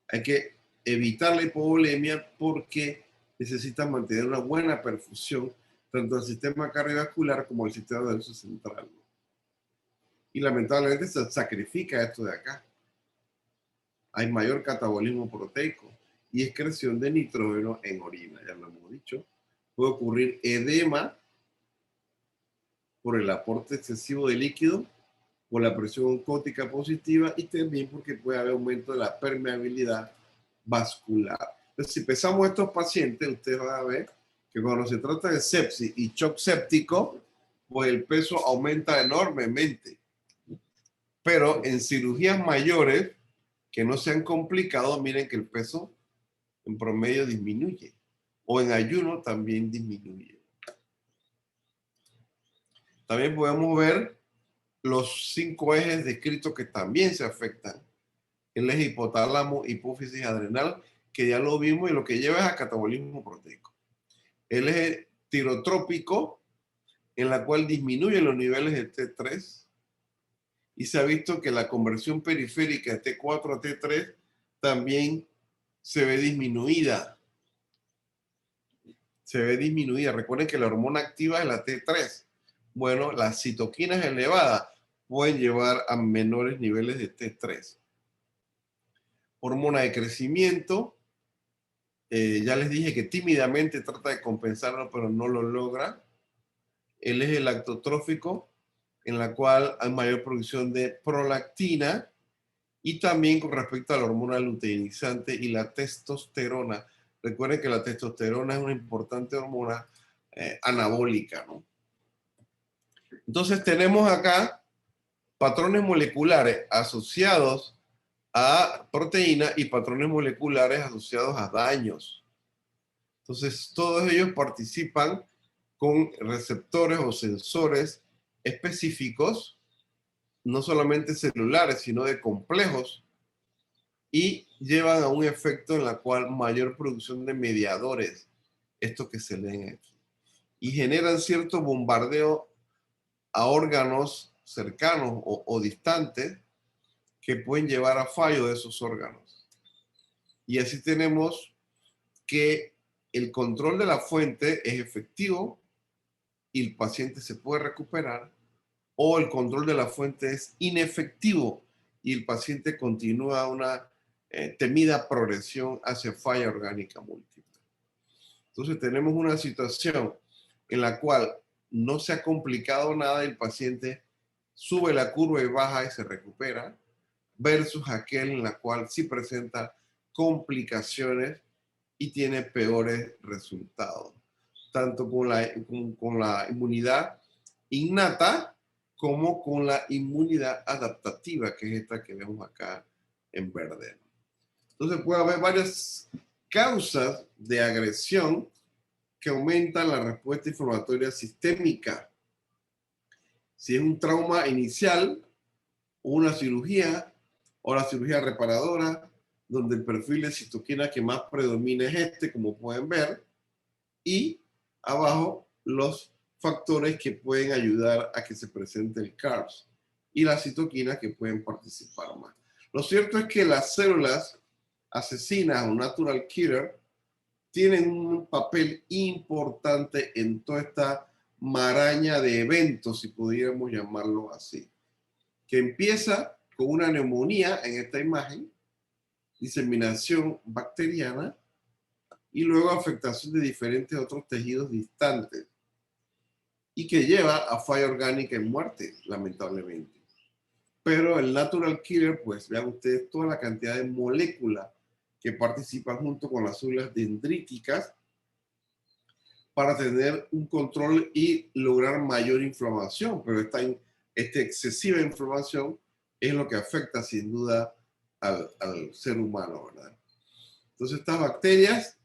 Hay que evitar la hipovolemia porque necesita mantener una buena perfusión tanto al sistema cardiovascular como al sistema nervioso central. Y lamentablemente se sacrifica esto de acá. Hay mayor catabolismo proteico y excreción de nitrógeno en orina, ya lo hemos dicho. Puede ocurrir edema por el aporte excesivo de líquido, por la presión oncótica positiva y también porque puede haber aumento de la permeabilidad vascular. Entonces, si pesamos a estos pacientes, ustedes van a ver que cuando se trata de sepsis y shock séptico, pues el peso aumenta enormemente. Pero en cirugías mayores que no se han complicado, miren que el peso en promedio disminuye. O en ayuno también disminuye. También podemos ver los 5 ejes descritos que también se afectan. El eje hipotálamo, hipófisis, adrenal, que ya lo vimos y lo que lleva es a catabolismo proteico. El eje tirotrópico, en la cual disminuyen los niveles de T3 y se ha visto que la conversión periférica de T4 a T3 también se ve disminuida. Recuerden que la hormona activa es la T3. Bueno, las citoquinas elevadas pueden llevar a menores niveles de T3. Hormona de crecimiento. Ya les dije que tímidamente trata de compensarlo, pero no lo logra. El eje lactotrófico, en la cual hay mayor producción de prolactina. Y también con respecto a la hormona luteinizante y la testosterona. Recuerden que la testosterona es una importante hormona anabólica, ¿no? Entonces tenemos acá patrones moleculares asociados a proteína y patrones moleculares asociados a daños. Entonces todos ellos participan con receptores o sensores específicos, no solamente celulares, sino de complejos, y llevan a un efecto en la cual mayor producción de mediadores, esto que se leen aquí, y generan cierto bombardeo a órganos cercanos o distantes que pueden llevar a fallo de esos órganos. Y así tenemos que el control de la fuente es efectivo y el paciente se puede recuperar, o el control de la fuente es inefectivo y el paciente continúa una temida progresión hacia falla orgánica múltiple. Entonces tenemos una situación en la cual no se ha complicado nada y el paciente sube la curva y baja y se recupera, versus aquel en la cual sí presenta complicaciones y tiene peores resultados, tanto con la inmunidad innata como con la inmunidad adaptativa, que es esta que vemos acá en verde. Entonces puede haber varias causas de agresión que aumentan la respuesta inflamatoria sistémica. Si es un trauma inicial, una cirugía o la cirugía reparadora, donde el perfil de citoquina que más predomina es este, como pueden ver, y abajo los factores que pueden ayudar a que se presente el CARS y las citoquinas que pueden participar más. Lo cierto es que las células asesinas o natural killer tienen un papel importante en toda esta maraña de eventos, si pudiéramos llamarlo así, que empieza con una neumonía en esta imagen, diseminación bacteriana y luego afectación de diferentes otros tejidos distantes y que lleva a falla orgánica y muerte, lamentablemente. Pero el natural killer, pues vean ustedes toda la cantidad de moléculas que participan junto con las células dendríticas para tener un control y lograr mayor inflamación, pero esta excesiva inflamación es lo que afecta sin duda al ser humano, ¿verdad? Entonces estas bacterias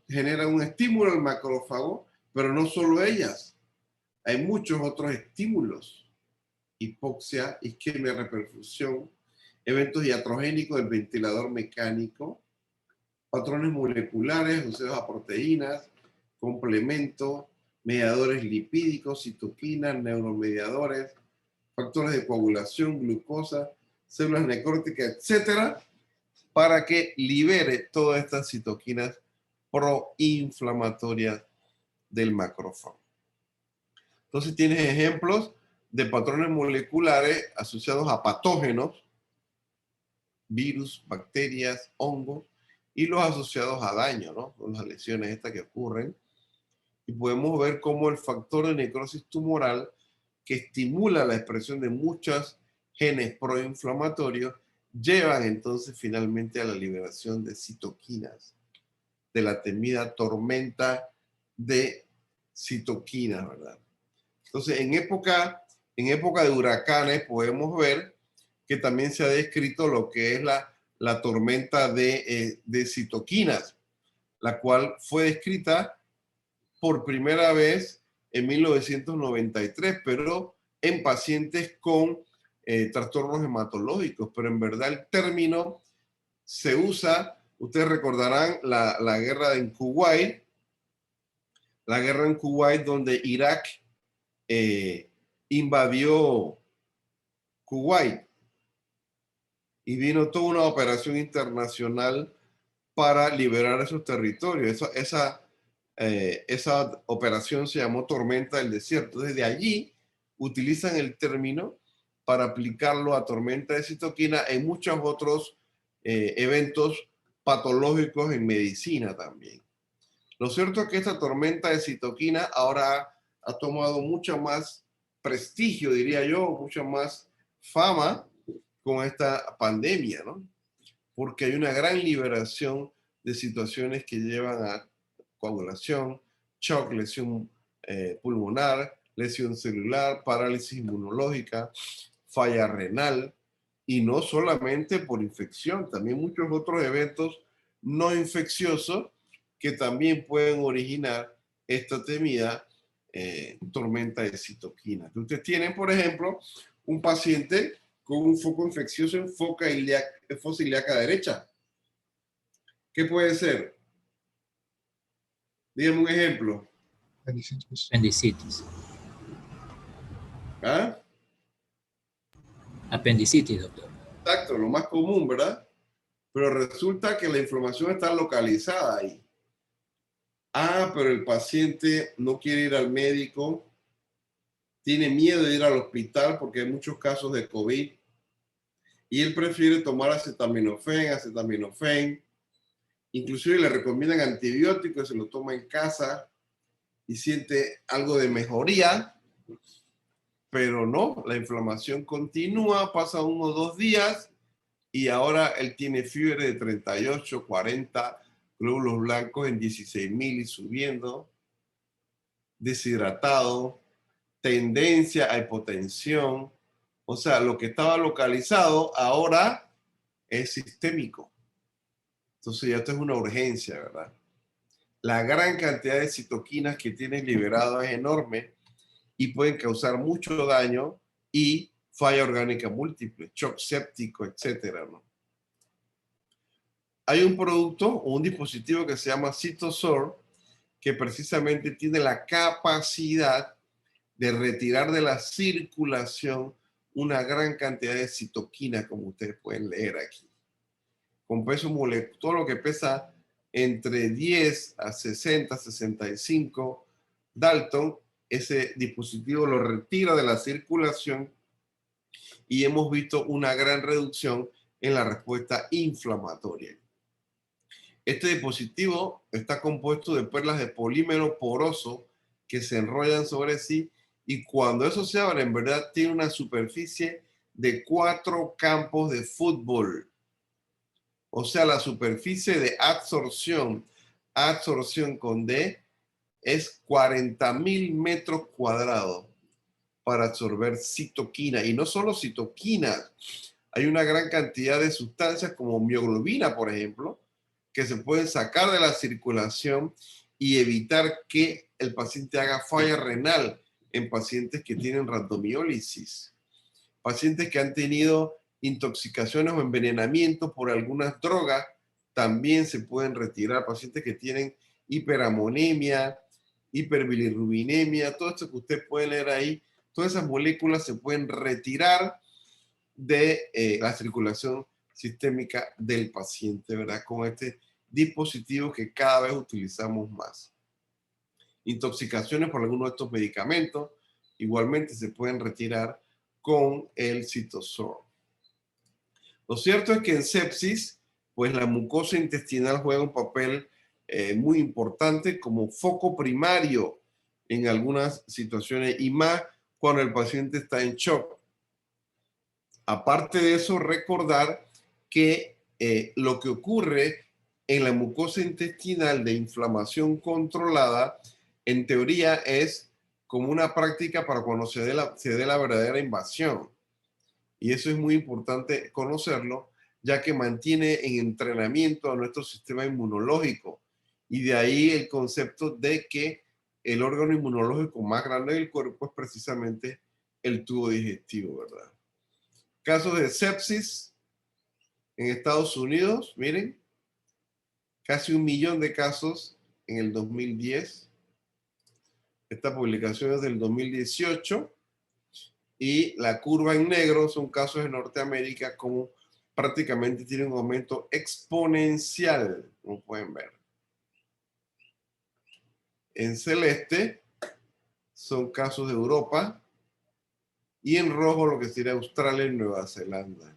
generan un estímulo al macrófago, pero no solo ellas. Hay muchos otros estímulos: hipoxia, isquemia, reperfusión, eventos iatrogénicos del ventilador mecánico, patrones moleculares asociados a proteínas, complementos, mediadores lipídicos, citoquinas, neuromediadores, factores de coagulación, glucosa, células necróticas, etcétera, para que libere todas estas citoquinas proinflamatorias del macrófago. Entonces tienes ejemplos de patrones moleculares asociados a patógenos, virus, bacterias, hongos, y los asociados a daño, ¿no? Con las lesiones estas que ocurren. Y podemos ver cómo el factor de necrosis tumoral, que estimula la expresión de muchos genes proinflamatorios, llevan entonces finalmente a la liberación de citoquinas, de la temida tormenta de citoquinas, ¿verdad? Entonces, en época de huracanes podemos ver que también se ha descrito lo que es la tormenta de citoquinas, la cual fue descrita por primera vez en 1993, pero en pacientes con trastornos hematológicos. Pero en verdad el término se usa, ustedes recordarán la guerra en Kuwait, donde Irak invadió Kuwait y vino toda una operación internacional para liberar esos territorios. Esa operación se llamó Tormenta del Desierto. Desde allí utilizan el término para aplicarlo a tormenta de citoquina en muchos otros eventos patológicos en medicina también. Lo cierto es que esta tormenta de citoquina ahora ha tomado mucho más prestigio, diría yo, mucha más fama con esta pandemia, ¿no? Porque hay una gran liberación de situaciones que llevan a coagulación, shock, lesión pulmonar, lesión celular, parálisis inmunológica, falla renal, y no solamente por infección, también muchos otros eventos no infecciosos que también pueden originar esta temida tormenta de citoquinas. Ustedes tienen, por ejemplo, un paciente con un foco infeccioso en fosa ilíaca derecha. ¿Qué puede ser? Dígame un ejemplo. Apendicitis. ¿Ah? Apendicitis, doctor. Exacto, lo más común, ¿verdad? Pero resulta que la inflamación está localizada ahí. Pero el paciente no quiere ir al médico, tiene miedo de ir al hospital porque hay muchos casos de COVID y él prefiere tomar acetaminofén, inclusive le recomiendan antibióticos, se lo toma en casa y siente algo de mejoría, pero no, la inflamación continúa, pasa 1 o 2 días y ahora él tiene fiebre de 38, 40, glóbulos blancos en 16,000 y subiendo, deshidratado, tendencia a hipotensión. O sea, lo que estaba localizado ahora es sistémico. Entonces ya esto es una urgencia, ¿verdad? La gran cantidad de citoquinas que tienes liberado es enorme y pueden causar mucho daño y falla orgánica múltiple, shock séptico, etcétera, ¿no? Hay un producto o un dispositivo que se llama CytoSorb que precisamente tiene la capacidad de retirar de la circulación una gran cantidad de citoquinas, como ustedes pueden leer aquí. Con peso molecular, todo lo que pesa entre 10 a 60, 65 Dalton, ese dispositivo lo retira de la circulación y hemos visto una gran reducción en la respuesta inflamatoria. Este dispositivo está compuesto de perlas de polímero poroso que se enrollan sobre sí y cuando eso se abre, en verdad tiene una superficie de 4 campos de fútbol. O sea, la superficie de absorción con D, es 40,000 metros cuadrados. para absorber citoquina. Y no solo citoquina, hay una gran cantidad de sustancias como mioglobina, por ejemplo, que se pueden sacar de la circulación y evitar que el paciente haga falla renal en pacientes que tienen rhabdomiólisis, pacientes que han tenido intoxicaciones o envenenamiento por algunas drogas, también se pueden retirar, pacientes que tienen hiperamonemia, hiperbilirrubinemia, todo esto que usted puede leer ahí, todas esas moléculas se pueden retirar de la circulación sistémica del paciente, ¿verdad? Con este dispositivo que cada vez utilizamos más. Intoxicaciones por alguno de estos medicamentos igualmente se pueden retirar con el CitoSorb. Lo cierto es que en sepsis, pues la mucosa intestinal juega un papel muy importante como foco primario en algunas situaciones y más cuando el paciente está en shock. Aparte de eso, recordar que lo que ocurre en la mucosa intestinal de inflamación controlada, en teoría es como una práctica para cuando se dé la verdadera invasión. Y eso es muy importante conocerlo, ya que mantiene en entrenamiento a nuestro sistema inmunológico. Y de ahí el concepto de que el órgano inmunológico más grande del cuerpo es precisamente el tubo digestivo, ¿verdad? Casos de sepsis en Estados Unidos, miren, casi 1 millón de casos en el 2010. Esta publicación es del 2018 y la curva en negro son casos en Norteamérica como prácticamente tiene un aumento exponencial, como pueden ver. En celeste son casos de Europa y en rojo lo que sería Australia y Nueva Zelanda.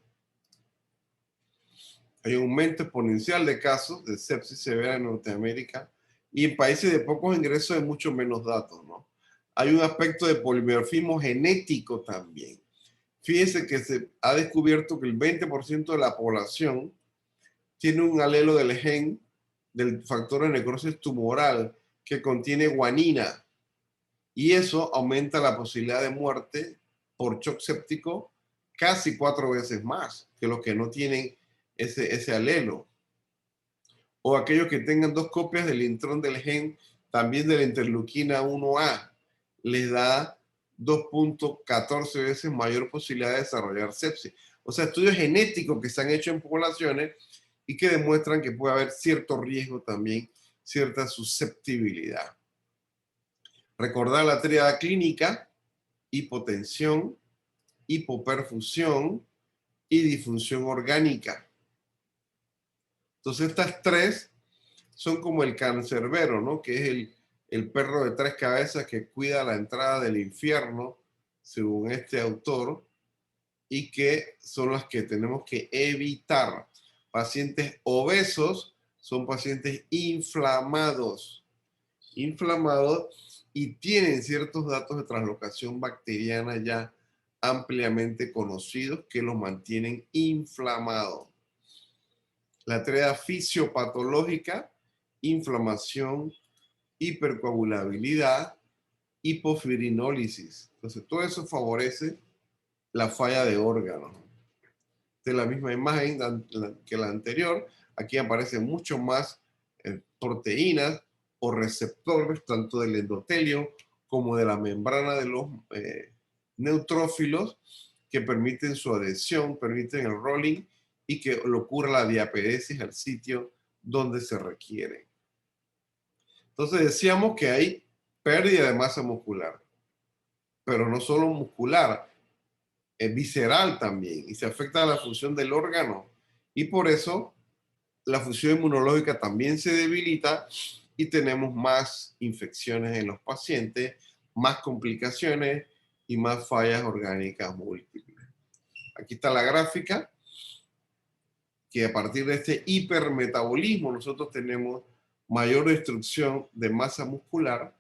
Hay un aumento exponencial de casos de sepsis severa en Norteamérica y en países de pocos ingresos hay mucho menos datos, ¿no? Hay un aspecto de polimorfismo genético también. Fíjense que se ha descubierto que el 20% de la población tiene un alelo del gen del factor de necrosis tumoral que contiene guanina y eso aumenta la posibilidad de muerte por shock séptico casi 4 veces más que los que no tienen ese alelo. O aquellos que tengan 2 copias del intrón del gen también de la interleuquina 1A les da 2.14 veces mayor posibilidad de desarrollar sepsis. O sea, estudios genéticos que se han hecho en poblaciones y que demuestran que puede haber cierto riesgo también, cierta susceptibilidad. Recordar la tríada clínica: hipotensión, hipoperfusión y disfunción orgánica. Entonces estas tres son como el cancerbero, ¿no? Que es el perro de 3 cabezas que cuida la entrada del infierno, según este autor, y que son las que tenemos que evitar. Pacientes obesos son pacientes inflamados y tienen ciertos datos de translocación bacteriana ya ampliamente conocidos que los mantienen inflamados. La tríada fisiopatológica: inflamación, hipercoagulabilidad, hipofirinólisis. Entonces, todo eso favorece la falla de órganos. De la misma imagen que la anterior, aquí aparecen mucho más proteínas o receptores, tanto del endotelio como de la membrana de los neutrófilos, que permiten su adhesión, permiten el rolling y que le ocurra la diapedesis al sitio donde se requiere. Entonces decíamos que hay pérdida de masa muscular, pero no solo muscular, es visceral también y se afecta a la función del órgano y por eso la función inmunológica también se debilita y tenemos más infecciones en los pacientes, más complicaciones y más fallas orgánicas múltiples. Aquí está la gráfica, que a partir de este hipermetabolismo nosotros tenemos mayor destrucción de masa muscular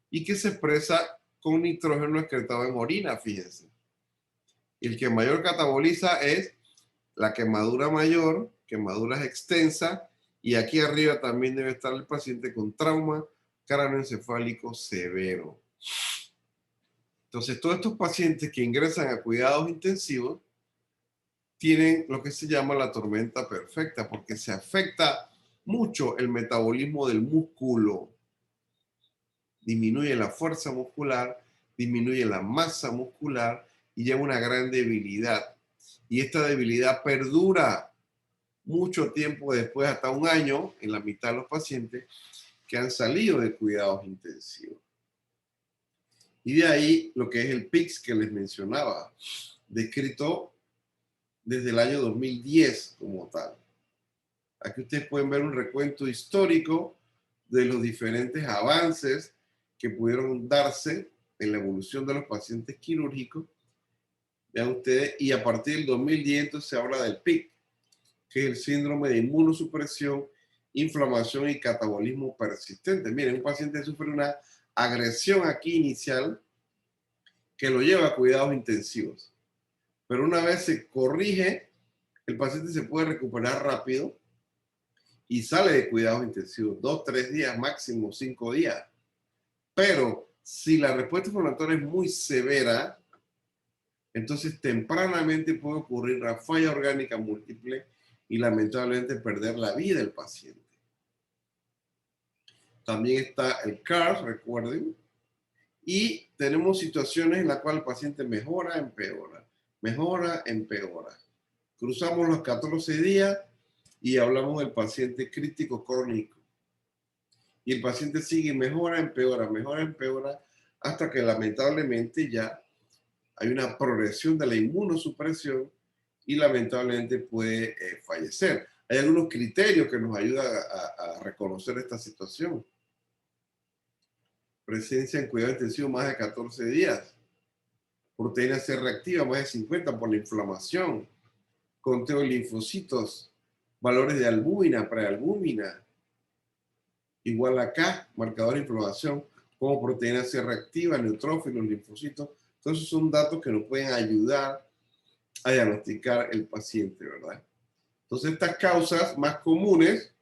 y que se expresa con nitrógeno excretado en orina, fíjense. El que mayor cataboliza es la quemadura mayor, quemaduras extensas, y aquí arriba también debe estar el paciente con trauma cráneoencefálico severo. Entonces, todos estos pacientes que ingresan a cuidados intensivos tienen lo que se llama la tormenta perfecta, porque se afecta mucho el metabolismo del músculo. Disminuye la fuerza muscular, disminuye la masa muscular y lleva una gran debilidad. Y esta debilidad perdura mucho tiempo después, hasta un año, en la mitad de los pacientes que han salido de cuidados intensivos. Y de ahí lo que es el PICS que les mencionaba, descrito desde el año 2010 como tal. Aquí ustedes pueden ver un recuento histórico de los diferentes avances que pudieron darse en la evolución de los pacientes quirúrgicos. Vean ustedes, y a partir del 2010 entonces se habla del PIC, que es el síndrome de inmunosupresión, inflamación y catabolismo persistente. Miren, un paciente sufre una agresión aquí inicial que lo lleva a cuidados intensivos. Pero una vez se corrige, el paciente se puede recuperar rápido y sale de cuidados intensivos 2, 3 días, máximo 5 días. Pero si la respuesta inflamatoria es muy severa, entonces tempranamente puede ocurrir una falla orgánica múltiple y lamentablemente perder la vida del paciente. También está el CARS, recuerden, y tenemos situaciones en las cuales el paciente mejora, empeora, mejora, empeora. Cruzamos los 14 días y hablamos del paciente crítico crónico. Y el paciente sigue mejora, empeora, hasta que lamentablemente ya hay una progresión de la inmunosupresión y lamentablemente puede fallecer. Hay algunos criterios que nos ayudan a reconocer esta situación. Presencia en cuidado intensivo más de 14 días. Proteína C reactiva más de 50 por la inflamación. Conteo de linfocitos. Valores de albúmina, prealbúmina. Igual acá, marcador de inflamación como proteína C reactiva, neutrófilos, linfocitos. Entonces son datos que nos pueden ayudar a diagnosticar el paciente, ¿verdad? Entonces estas causas más comunes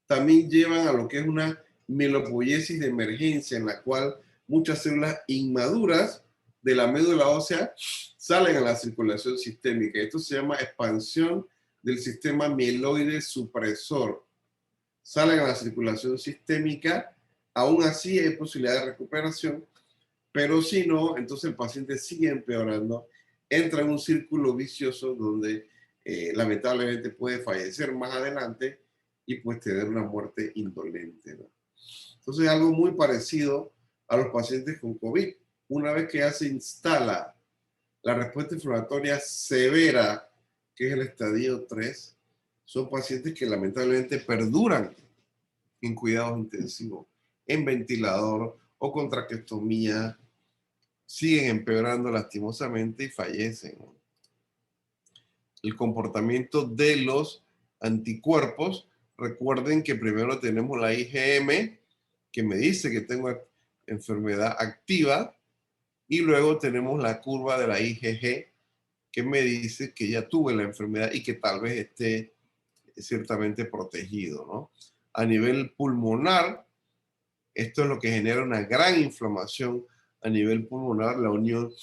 también llevan a lo que es una mielopoiesis de emergencia, en la cual muchas células inmaduras de la médula ósea salen a la circulación sistémica. Esto se llama expansión del sistema mieloide supresor. Salen a la circulación sistémica, aún así hay posibilidad de recuperación, pero si no, entonces el paciente sigue empeorando, entra en un círculo vicioso donde lamentablemente puede fallecer más adelante y pues tener una muerte indolente, ¿no? Entonces algo muy parecido a los pacientes con COVID. Una vez que ya se instala la respuesta inflamatoria severa, que es el estadio 3, son pacientes que lamentablemente perduran en cuidados intensivos, en ventilador o con traqueostomía, siguen empeorando lastimosamente y fallecen. El comportamiento de los anticuerpos, recuerden que primero tenemos la IgM, que me dice que tengo enfermedad activa, y luego tenemos la curva de la IgG, que me dice que ya tuve la enfermedad y que tal vez esté ciertamente protegido, ¿no? A nivel pulmonar, esto es lo que genera una gran inflamación a nivel pulmonar, la unión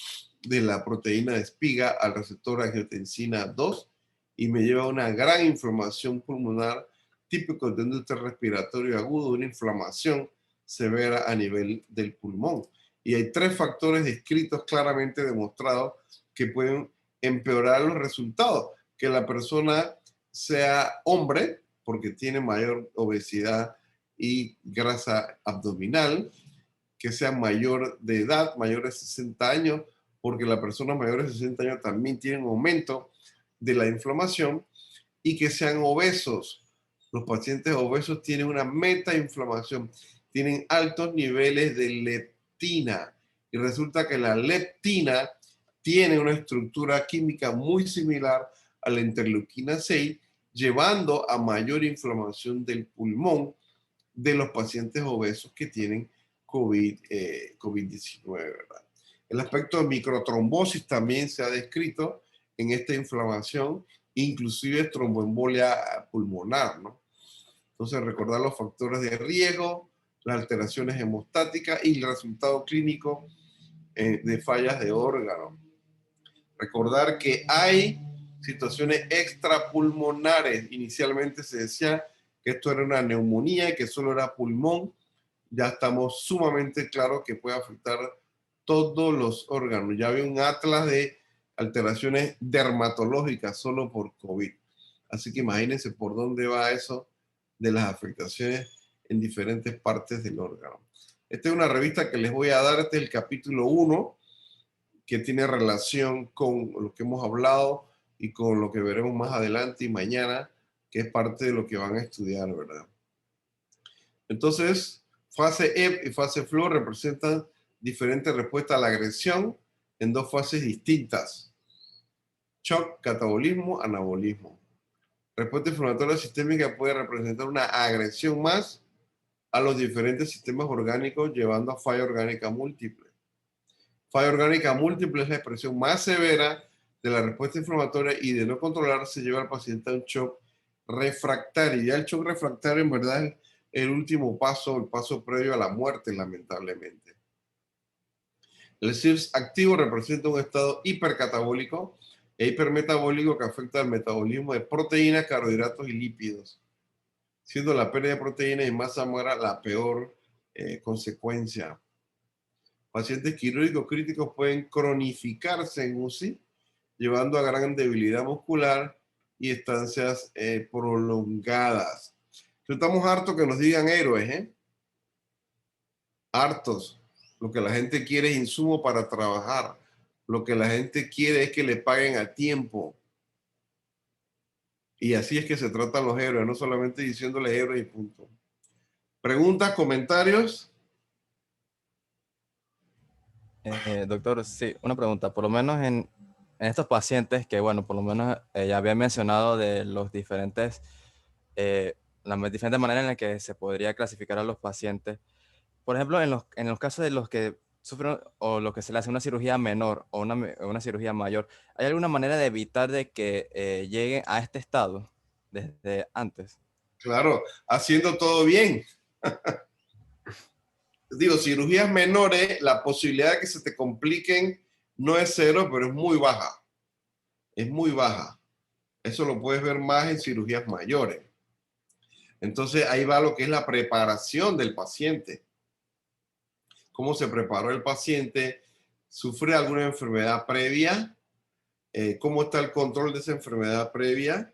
de la proteína de espiga al receptor angiotensina 2, y me lleva a una gran inflamación pulmonar típico de un déficit respiratorio agudo, una inflamación severa a nivel del pulmón. Y hay 3 factores descritos claramente demostrados que pueden empeorar los resultados. Que la persona sea hombre, porque tiene mayor obesidad y grasa abdominal, que sea mayor de edad, mayor de 60 años, porque las personas mayores de 60 años también tienen aumento de la inflamación, y que sean obesos. Los pacientes obesos tienen una metainflamación, tienen altos niveles de leptina, y resulta que la leptina tiene una estructura química muy similar a la interleuquina 6, llevando a mayor inflamación del pulmón de los pacientes obesos que tienen COVID-19, ¿verdad? El aspecto de microtrombosis también se ha descrito en esta inflamación, inclusive tromboembolia pulmonar, ¿no? Entonces, recordar los factores de riesgo, las alteraciones hemostáticas y el resultado clínico de fallas de órgano. Recordar que hay situaciones extrapulmonares. Inicialmente se decía que esto era una neumonía y que solo era pulmón. Ya estamos sumamente claros que puede afectar todos los órganos. Ya había un atlas de alteraciones dermatológicas solo por COVID. Así que imagínense por dónde va eso de las afectaciones en diferentes partes del órgano. Esta es una revista que les voy a dar. Este es el capítulo 1, que tiene relación con lo que hemos hablado y con lo que veremos más adelante y mañana, que es parte de lo que van a estudiar, ¿verdad? Entonces, fase EP y fase FLO representan diferentes respuestas a la agresión en dos fases distintas: shock, catabolismo, anabolismo. Respuesta inflamatoria sistémica puede representar una agresión más a los diferentes sistemas orgánicos, llevando a falla orgánica múltiple. Falla orgánica múltiple es la expresión más severa de la respuesta inflamatoria y, de no controlarse, lleva al paciente a un shock refractario. Ya el shock refractario en verdad es el último paso, el paso previo a la muerte, lamentablemente. El CIRS activo representa un estado hipercatabólico e hipermetabólico que afecta al metabolismo de proteínas, carbohidratos y lípidos, siendo la pérdida de proteínas y masa magra la peor consecuencia. Pacientes quirúrgicos críticos pueden cronificarse en UCI, llevando a gran debilidad muscular y estancias prolongadas. Estamos hartos que nos digan héroes, ¿eh? Hartos. Lo que la gente quiere es insumo para trabajar. Lo que la gente quiere es que le paguen a tiempo. Y así es que se tratan los héroes, no solamente diciéndole héroes y punto. ¿Preguntas, comentarios? Doctor, sí, una pregunta. Por lo menos en estos pacientes que, bueno, por lo menos ya había mencionado de los diferentes, las diferentes maneras en las que se podría clasificar a los pacientes. Por ejemplo, en los casos de los que sufren o los que se le hace una cirugía menor o una cirugía mayor, ¿hay alguna manera de evitar de que lleguen a este estado desde antes? Claro, haciendo todo bien. Digo, cirugías menores, la posibilidad de que se te compliquen no es cero, pero es muy baja. Es muy baja. Eso lo puedes ver más en cirugías mayores. Entonces ahí va lo que es la preparación del paciente. ¿Cómo se preparó el paciente? ¿Sufre alguna enfermedad previa? ¿Cómo está el control de esa enfermedad previa?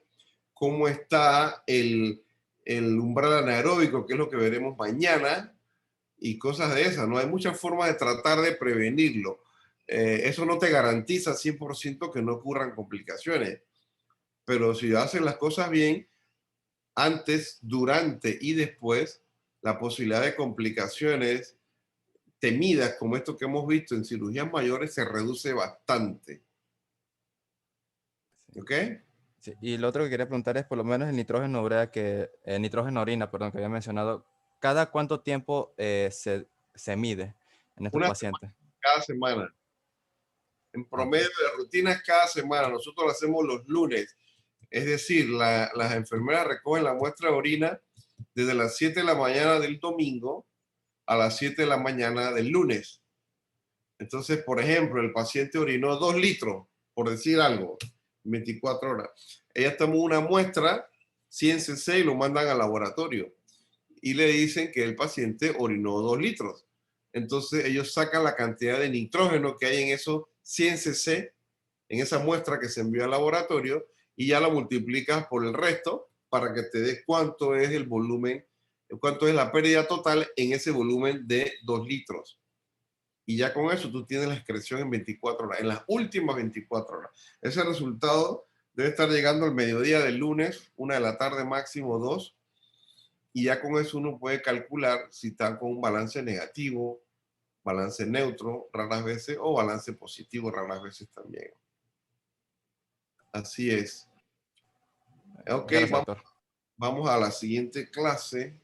¿Cómo está el umbral anaeróbico, que es lo que veremos mañana? Y cosas de esas, ¿no? Hay muchas formas de tratar de prevenirlo. Eso no te garantiza 100% que no ocurran complicaciones, pero si hacen las cosas bien, antes, durante y después, la posibilidad de complicaciones temidas como esto que hemos visto en cirugías mayores se reduce bastante. ¿Ok? Sí, y lo otro que quería preguntar es, por lo menos el nitrógeno urea nitrógeno orina, perdón, que había mencionado, ¿cada cuánto tiempo se mide en estos pacientes? Cada semana. En promedio de rutinas cada semana. Nosotros lo hacemos los lunes. Es decir, las enfermeras recogen la muestra de orina desde las 7 de la mañana del domingo a las 7 de la mañana del lunes. Entonces, por ejemplo, el paciente orinó 2 litros, por decir algo, 24 horas. Ellas toman una muestra, 100 cc, y lo mandan al laboratorio. Y le dicen que el paciente orinó 2 litros. Entonces, ellos sacan la cantidad de nitrógeno que hay en esos 100 cc, en esa muestra que se envió al laboratorio, y ya la multiplicas por el resto para que te dé cuánto es el volumen, cuánto es la pérdida total en ese volumen de 2 litros. Y ya con eso tú tienes la excreción en 24 horas, en las últimas 24 horas. Ese resultado debe estar llegando al mediodía del lunes, 1 de la tarde máximo 2, y ya con eso uno puede calcular si está con un balance negativo, balance neutro raras veces, o balance positivo raras veces también. Así es. Ok, Gracias, doctor. vamos a la siguiente clase.